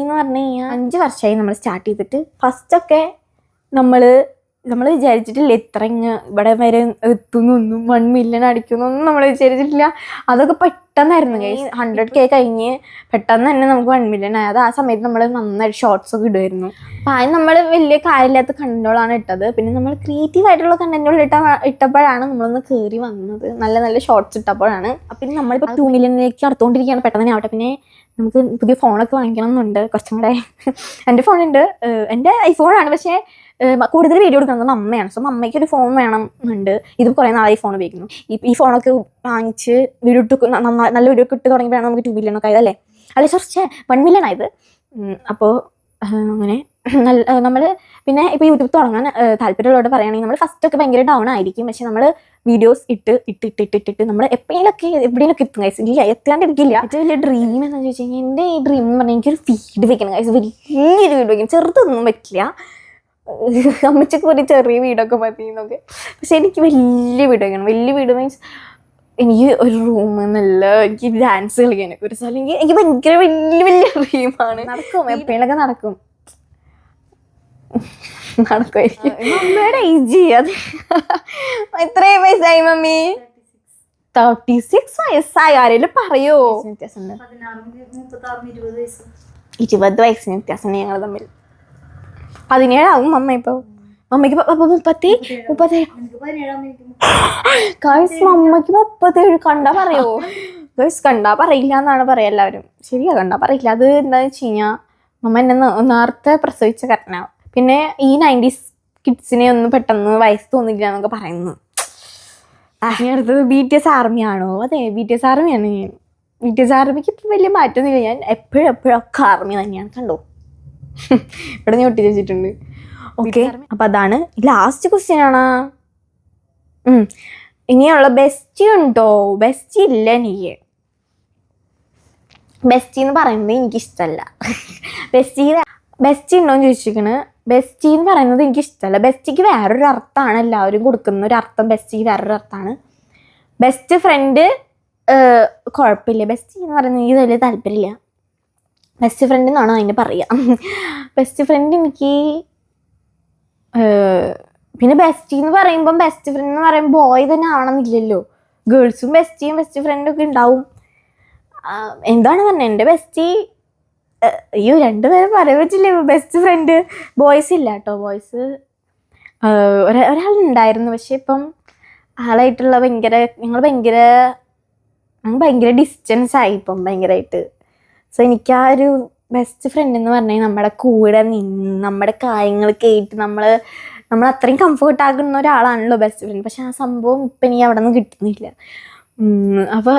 എന്ന് പറഞ്ഞു കഴിഞ്ഞാൽ 5 വർഷമായി നമ്മൾ സ്റ്റാർട്ട് ചെയ്തിട്ട്. ഫസ്റ്റൊക്കെ നമ്മൾ വിചാരിച്ചിട്ടില്ല ഇത്ര ഇവിടെ വരെ എത്തുന്നൊന്നും, 1 മില്യൺ അടിക്കുന്നൊന്നും നമ്മൾ വിചാരിച്ചിട്ടില്ല. അതൊക്കെ പെട്ടെന്നായിരുന്നു. 100K കഴിഞ്ഞ് പെട്ടെന്ന് തന്നെ നമുക്ക് 1 മില്യൺ ആയി. അത് ആ സമയത്ത് നമ്മൾ നന്നായിട്ട് ഷോർട്സ് ഒക്കെ ഇടുമായിരുന്നു. അപ്പം ആദ്യം നമ്മൾ വലിയ കാര്യമില്ലാത്ത കണ്ടന്റുകളാണ് ഇട്ടത്. പിന്നെ നമ്മൾ ക്രിയേറ്റീവ് ആയിട്ടുള്ള കണ്ടന്റുകൾ ഇട്ടപ്പോഴാണ് നമ്മളൊന്ന് കയറി വന്നത്. നല്ല നല്ല ഷോർട്സ് ഇട്ടപ്പോഴാണ്. അപ്പം നമ്മളിപ്പോൾ 2 മില്യണിലേക്ക് അടുത്തുകൊണ്ടിരിക്കുകയാണ്. പെട്ടെന്ന് തന്നെ ആവട്ടെ. പിന്നെ നമുക്ക് പുതിയ ഫോണൊക്കെ വാങ്ങിക്കണം എന്നുണ്ട്. കുറച്ചും കൂടെ എൻ്റെ ഫോണുണ്ട്, എൻ്റെ ഐഫോണാണ്. പക്ഷേ കൂടുതൽ വീഡിയോ എടുക്കുന്നത് അമ്മയാണ്. സോ അമ്മയ്ക്ക് ഒരു ഫോൺ വേണം എന്നുണ്ട്. ഇത് കുറേ നാളായി ഫോൺ ഉപയോഗിക്കുന്നു. ഈ ഫോണൊക്കെ വാങ്ങിച്ച് വീഡിയോ ഇട്ട് നല്ല വീഡിയോ ഒക്കെ ഇട്ട് തുടങ്ങിയപ്പോഴാണ് നമുക്ക് 2 മില്യൺ ഒക്കെ ആയതല്ലേ. അല്ല കുറച്ച് 1 മില്യൺ ആയത്. അപ്പോൾ അങ്ങനെ നമ്മൾ പിന്നെ ഇപ്പോൾ യൂട്യൂബ് തുടങ്ങാൻ താല്പര്യമുള്ളവരോട് പറയുകയാണെങ്കിൽ നമ്മൾ ഫസ്റ്റൊക്കെ ഭയങ്കര ഡൗൺ ആയിരിക്കും. പക്ഷെ നമ്മൾ വീഡിയോസ് ഇട്ട് നമ്മൾ എവിടെയെങ്കിലൊക്കെ എത്തും ഗൈസ്. ഇല്ല എത്താണ്ടിരിക്കില്ല. ഏറ്റവും വലിയ ഡ്രീം എന്താണെന്ന് ചോദിച്ചു കഴിഞ്ഞാൽ എൻ്റെ ഈ ഡ്രീം എന്ന് പറഞ്ഞാൽ എനിക്കൊരു ഫീഡ് വെക്കണം ഗൈസ്. വലിയൊരു വീട് വെക്കണം. ചെറുതൊന്നും പറ്റില്ല. അമ്മച്ചക്ക് ഒരു ചെറിയ വീടൊക്കെ മതി എന്നൊക്കെ. പക്ഷെ എനിക്ക് വലിയ വീട് വെക്കണം. വലിയ വീട് മീൻസ് എനിക്ക് ഒരു റൂം എന്നല്ല, എനിക്ക് ഡാൻസ് കളിക്കാനൊക്കെ ഒരു സ്ഥലം. എനിക്ക് ഭയങ്കര വലിയ ഡ്രീമാണ്. നടക്കും, എപ്പോഴൊക്കെ നടക്കും. നടക്കുമായിരിക്കും. മമ്മിയുടെ ഏജ് അത് എത്രയും വയസ്സായി മമ്മി? 36 വയസ്സായി. ആരെങ്കിലും പറയോ? 20 വയസ്സിന് വ്യത്യാസം ഞങ്ങൾ തമ്മിൽ. 17 ആവും മമ്മ ഇപ്പോൾ. മമ്മയ്ക്ക് 37. ഗൈസ് മമ്മയ്ക്ക് 37. കണ്ടാ പറയോ? ഗൈസ് കണ്ടാ പറയില്ല എന്നാണ് പറയാ എല്ലാവരും. ശരിയാ, കണ്ടാ പറയില്ല. അത് എന്താണെന്ന് വെച്ച് കഴിഞ്ഞാൽ മമ്മ എന്നെ നേരത്തെ പ്രസവിച്ച കാരണമാവും. പിന്നെ ഈ 90s കിഡ്സിനെ ഒന്നും പെട്ടെന്ന് വയസ്സ് തോന്നില്ല എന്നൊക്കെ പറയുന്നു. അടുത്തത് BTS ആർമിയാണോ? അതെ, BTS ആർമിയാണ് ഞാൻ. BTS ആർമിക്ക് ഇപ്പം വലിയ മാറ്റമൊന്നുമില്ല. ഞാൻ എപ്പോഴൊക്കെ ആർമി തന്നെയാണ്. കണ്ടോ, ഇവിടെ ഞാൻ ഒട്ടി വെച്ചിട്ടുണ്ട്. ഓക്കെ, അപ്പം അതാണ് ലാസ്റ്റ് ക്വസ്റ്റ്യൻ ആണ്. ഇനിയുള്ള ബെസ്റ്റി ഉണ്ടോ? ബെസ്റ്റി ഇല്ല. എനിക്ക് ബെസ്റ്റി എന്ന് പറയുന്നത് എനിക്കിഷ്ടമല്ല. ബെസ്റ്റി ഉണ്ടോ എന്ന് ചോദിച്ചിരിക്കണ്. ബെസ്റ്റി എന്ന് പറയുന്നത് എനിക്കിഷ്ടമല്ല. ബെസ്റ്റിക്ക് വേറൊരു അർത്ഥമാണ് എല്ലാവരും കൊടുക്കുന്ന ഒരു അർത്ഥം. ബെസ്റ്റിക്ക് വേറൊരു അർത്ഥമാണ്. ബെസ്റ്റ് ഫ്രണ്ട് കുഴപ്പമില്ല. ബെസ്റ്റി എന്ന് പറയുന്നത് എനിക്ക് വലിയ താല്പര്യമില്ല. ബെസ്റ്റ് ഫ്രണ്ട് എന്നാണോ അതിൻ്റെ പറയുക. ബെസ്റ്റ് ഫ്രണ്ട് എനിക്ക് പിന്നെ ബെസ്റ്റി എന്ന് പറയുമ്പം ബെസ്റ്റ് ഫ്രണ്ട് എന്ന് പറയുമ്പോൾ ബോയ് തന്നെ ആവണമെന്നില്ലല്ലോ. ഗേൾസും ബെസ്റ്റ് ഫ്രണ്ടും ഒക്കെ ഉണ്ടാവും. എന്താണ് പറഞ്ഞത്, എൻ്റെ ബെസ്റ്റി അയ്യോ 2 പേരും പറയാൻ പറ്റില്ലേ. ബെസ്റ്റ് ഫ്രണ്ട് ബോയ്സ് ഇല്ല കേട്ടോ. ബോയ്സ് ഒരാളുണ്ടായിരുന്നു. പക്ഷെ ഇപ്പം ആളായിട്ടുള്ള ഞങ്ങൾ ഭയങ്കര ഡിസ്റ്റൻസ് ആയി ഇപ്പം ഭയങ്കരമായിട്ട്. സോ എനിക്ക് ആ ഒരു ബെസ്റ്റ് ഫ്രണ്ട് എന്ന് പറഞ്ഞാൽ നമ്മുടെ കൂടെ നിന്ന് നമ്മുടെ കാര്യങ്ങൾ കേട്ട് നമ്മൾ അത്രയും കംഫർട്ട് ആകുന്ന ഒരാളാണല്ലോ ബെസ്റ്റ് ഫ്രണ്ട്. പക്ഷെ ആ സംഭവം ഇപ്പം എനിക്ക് അവിടെ നിന്ന് കിട്ടുന്നില്ല. അപ്പോൾ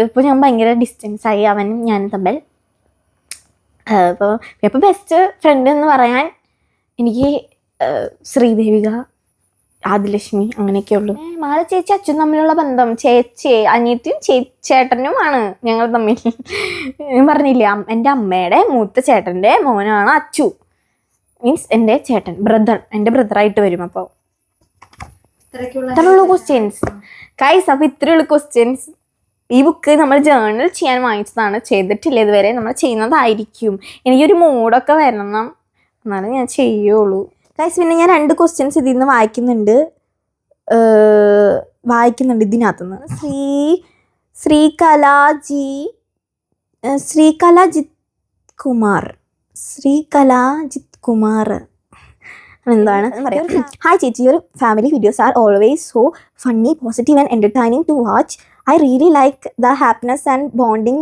ഇപ്പോൾ ഞാൻ ഭയങ്കര ഡിസ്റ്റൻസ് ആയി അവനും ഞാനും തമ്മിൽ. അപ്പോൾ ബെസ്റ്റ് ഫ്രണ്ട് എന്ന് പറയാൻ എനിക്ക് ശ്രീദേവിക, ആദിലക്ഷ്മി അങ്ങനെയൊക്കെ ഉള്ളു. മാള ചേച്ചി അച്ഛൻ തമ്മിലുള്ള ബന്ധം ചേച്ചി അനിയത്തിയും ചേട്ടനുമാണ് ഞങ്ങൾ തമ്മിൽ. ഞാൻ പറഞ്ഞില്ലേ എൻ്റെ അമ്മയുടെ മൂത്ത ചേട്ടൻ്റെ മോനാണ് അച്ചു. മീൻസ് എൻ്റെ ചേട്ടൻ എൻ്റെ ബ്രദറായിട്ട് വരും. അപ്പോൾ ഇത്രയുള്ള ക്വസ്റ്റ്യൻസ് ഗൈസ്. അപ്പോൾ ഇത്രയുള്ള ക്വസ്റ്റ്യൻസ്. ഈ ബുക്ക് നമ്മൾ ജേർണൽ ചെയ്യാൻ വാങ്ങിച്ചതാണ്, ചെയ്തിട്ടില്ല ഇതുവരെ. നമ്മൾ ചെയ്യുന്നതായിരിക്കും. എനിക്കൊരു മൂഡൊക്കെ വരണം, എന്നാലും ഞാൻ ചെയ്യുള്ളൂ ഗൈസ്. പിന്നെ ഞാൻ 2 ക്വസ്റ്റ്യൻസ് ഇതിൽ നിന്ന് വായിക്കുന്നുണ്ട് ഇതിനകത്തുനിന്ന്. ശ്രീകലാജിത് കുമാർ എന്താണ് പറയാം. ഹായ് ചേച്ചി, your family videos are always so funny, positive and entertaining to watch. I really like the happiness and bonding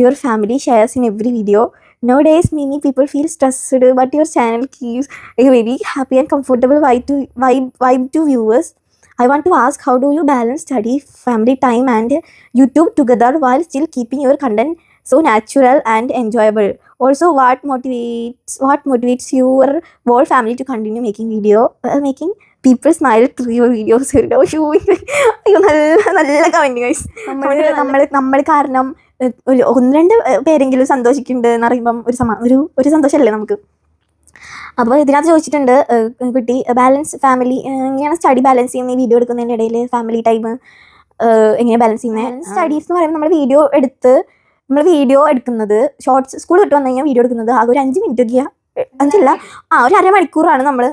your family shares in every video. Nowadays, many people feel stressed, but your channel gives a very happy and comfortable vibe to viewers. I want to ask, how do you balance study, family time, and YouTube together while still keeping your content so natural and enjoyable? Also, what motivates your whole family to continue making people smile through your videos? അയ്യോ നല്ല comment guys. നമ്മൾ കാരണം 1-2 പേരെങ്കിലും സന്തോഷിക്കുന്നുണ്ട് എന്ന് പറയുമ്പം ഒരു സന്തോഷമല്ലേ നമുക്ക്. അപ്പോൾ ഇതിനകത്ത് ചോദിച്ചിട്ടുണ്ട് കുട്ടി ഫാമിലി എങ്ങനെയാണ് സ്റ്റഡി ബാലൻസ് ചെയ്യുന്നത്, ഈ വീഡിയോ എടുക്കുന്നതിൻ്റെ ഇടയിൽ ഫാമിലി ടൈം എങ്ങനെയാണ് ബാലൻസ് ചെയ്യുന്നത്. സ്റ്റഡീസ് എന്ന് പറയുമ്പോൾ നമ്മൾ വീഡിയോ എടുക്കുന്നത് ഷോർട്സ്, സ്കൂൾ വിട്ട് വന്നു കഴിഞ്ഞാൽ വീഡിയോ എടുക്കുന്നത് ആകെ ഒരു 5 മിനിറ്റ് ഒക്കെയാണ്, 5 ഒരു അരമണിക്കൂറാണ് നമ്മൾ.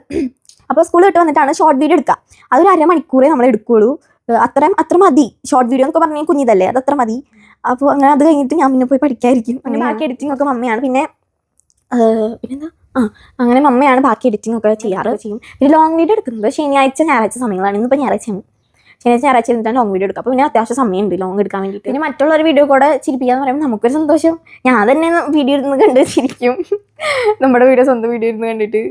അപ്പോൾ സ്കൂൾ വിട്ട് വന്നിട്ടാണ് ഷോർട്ട് വീഡിയോ എടുക്കുക. അതൊരു അരമണിക്കൂറേ നമ്മൾ എടുക്കുകയുള്ളൂ. അത്ര മതി. ഷോർട്ട് വീഡിയോ എന്നൊക്കെ പറഞ്ഞാൽ കുഞ്ഞിതല്ലേ, അതത്ര മതി. അപ്പോൾ അങ്ങനെ അത് കഴിഞ്ഞിട്ട് ഞാൻ പിന്നെ പോയി പഠിക്കാതിരിക്കും. അങ്ങനെ ബാക്കി എഡിറ്റിംഗ് ഒക്കെ മമ്മയാണ്. പിന്നെന്താ അങ്ങനെ മമ്മയാണ് ബാക്കി എഡിറ്റിംഗ് ഒക്കെ ചെയ്യും. പിന്നെ ലോങ് വീഡിയോ എടുക്കുന്നത് ശനിയാഴ്ച ഞായറാഴ്ച സമയങ്ങളാണ്. ഇന്നിപ്പോൾ ഞായറാഴ്ചയാണ്. ഞായറാഴ്ച ഇരുന്നിട്ടാണ് ലോങ് വീഡിയോ എടുക്കുക. അപ്പോൾ പിന്നെ അത്യാവശ്യം സമയമുണ്ട് ലോങ് എടുക്കാൻ വേണ്ടിയിട്ട്. പിന്നെ മറ്റുള്ളൊരു വീഡിയോ കൂടെ ചിരിപ്പിക്കാന്ന് പറയുമ്പോൾ നമുക്കൊരു സന്തോഷം. ഞാൻ തന്നെ വീഡിയോ ഇരുന്ന് കണ്ട് ചിരിക്കും, നമ്മുടെ സ്വന്തം വീഡിയോ ഇരുന്ന് കണ്ടിട്ട്.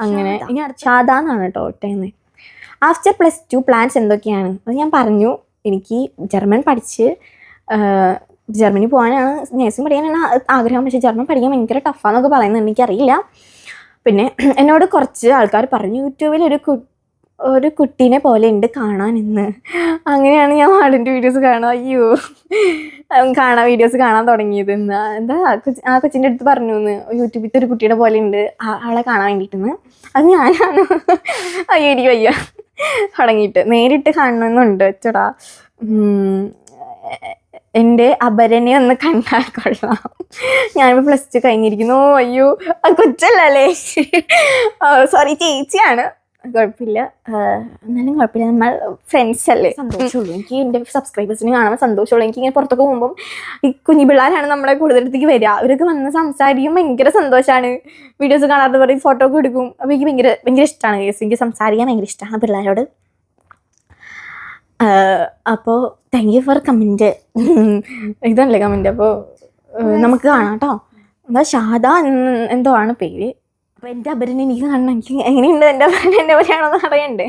അങ്ങനെ ഇനി ഷാദാന്നാണ് കേട്ടോ ഒട്ടേന്ന്. ആഫ്റ്റർ +2 പ്ലാൻസ് എന്തൊക്കെയാണ് അത് ഞാൻ പറഞ്ഞു. എനിക്ക് ജർമ്മൻ പഠിച്ച് ജർമ്മനി പോകാനാണ്, നേഴ്സിംഗ് പഠിക്കാനാണ് ആഗ്രഹം. പക്ഷേ ജർമ്മൻ പഠിക്കാൻ ഭയങ്കര ടഫാന്നൊക്കെ പറയുന്നുണ്ട്, എനിക്കറിയില്ല. പിന്നെ എന്നോട് കുറച്ച് ആൾക്കാർ പറഞ്ഞു യൂട്യൂബിൽ ഒരു കുട്ടീനെ പോലെ ഉണ്ട് കാണാനെന്ന്. അങ്ങനെയാണ് ഞാൻ മാളിൻ്റെ വീഡിയോസ് കാണാൻ വീഡിയോസ് കാണാൻ തുടങ്ങിയത്. എന്താ ആ കൊച്ചിൻ്റെ അടുത്ത് പറഞ്ഞു എന്ന്, യൂട്യൂബിലത്തെ ഒരു കുട്ടിയുടെ പോലെ ഉണ്ട് അവളെ കാണാൻ വേണ്ടിയിട്ടെന്ന്. അത് ഞാനാണ്. അയ്യോ എനിക്ക് വയ്യ തുടങ്ങിയിട്ട്. നേരിട്ട് കാണണമെന്നുണ്ട് ചേട്ടാ. എൻ്റെ അപരനെ ഒന്ന് കണ്ടാൽ കൊള്ളാം. ഞാനിപ്പോൾ +2 കഴിഞ്ഞിരിക്കുന്നു. അയ്യോ അത് കൊച്ചല്ലേ, സോറി ചേച്ചിയാണ്. കുഴപ്പമില്ല, എന്നാലും കുഴപ്പമില്ല, നമ്മൾ ഫ്രണ്ട്സ് അല്ലേ. സന്തോഷമുള്ളൂ എനിക്ക്, എൻ്റെ സബ്സ്ക്രൈബേഴ്സിന് കാണുമ്പോൾ സന്തോഷമുള്ളൂ എനിക്ക്. ഇങ്ങനെ പുറത്തൊക്കെ പോകുമ്പം ഈ കുഞ്ഞു പിള്ളേരാണ് നമ്മളെ കൂടുതലടുത്തേക്ക് വരിക. അവരൊക്കെ വന്ന് സംസാരിക്കും, ഭയങ്കര സന്തോഷമാണ്. വീഡിയോസ് കാണാതെ പറയും, ഫോട്ടോ ഒക്കെ എടുക്കും. അപ്പോൾ എനിക്ക് ഭയങ്കര ഇഷ്ടമാണ് കേസ്. എനിക്ക് സംസാരിക്കാൻ ഭയങ്കര ഇഷ്ടമാണ് പിള്ളേരോട്. അപ്പോൾ താങ്ക് യു ഫോർ കമൻറ്റ്. ഇതല്ലേ കമൻറ്റ്. അപ്പോൾ നമുക്ക് കാണാം കേട്ടോ. എന്താ ഷാദ എന്തോ ആണ് പേര്. അപ്പോൾ എൻ്റെ അപരനെ എനിക്ക് കാണണം. എനിക്ക് എങ്ങനെയുണ്ട് എൻ്റെ അപരൻ എൻ്റെ പോലെയാണോന്ന് അറിയണ്ടേ.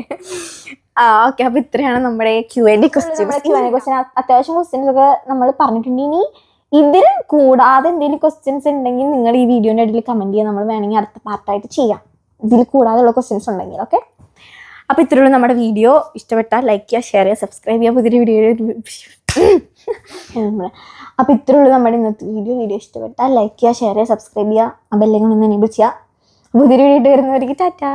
ഓക്കെ, അപ്പോൾ ഇത്രയാണ് നമ്മുടെ Q&A ക്വസ്റ്റ്യൻസ്. അത്യാവശ്യം ക്വസ്റ്റ്യൻസ് ഒക്കെ നമ്മൾ പറഞ്ഞിട്ടുണ്ട്. ഇനി ഇതിൽ കൂടാതെ എന്തെങ്കിലും ക്വസ്റ്റ്യൻസ് ഉണ്ടെങ്കിൽ നിങ്ങൾ ഈ വീഡിയോൻ്റെ ഇടയിൽ കമൻറ്റ് ചെയ്യാം. നമ്മൾ വേണമെങ്കിൽ അടുത്ത പാർട്ടായിട്ട് ചെയ്യാം, ഇതിൽ കൂടാതെയുള്ള ക്വസ്റ്റ്യൻസ് ഉണ്ടെങ്കിൽ. ഓക്കെ, അപ്പോൾ ഇത്രയുള്ള നമ്മുടെ വീഡിയോ. ഇഷ്ടപ്പെട്ടാൽ ലൈക്ക് ചെയ്യുക, ഷെയർ ചെയ്യുക, സബ്സ്ക്രൈബ് ചെയ്യുക. പുതിയൊരു വീഡിയോ അപ്പോൾ ഇത്രയുള്ള നമ്മുടെ ഇന്നത്തെ വീഡിയോ ഇഷ്ടപ്പെട്ടാൽ ലൈക്ക് ചെയ്യുക, ഷെയർ ചെയ്യുക, സബ്സ്ക്രൈബ് ചെയ്യുക, ആ ബെല്ലൈക്കൺ ഒന്ന് എനേബിൾ ചെയ്യുക. പുതിയൊരു വീഡിയോ വരുന്നവർക്ക് ടാറ്റാ.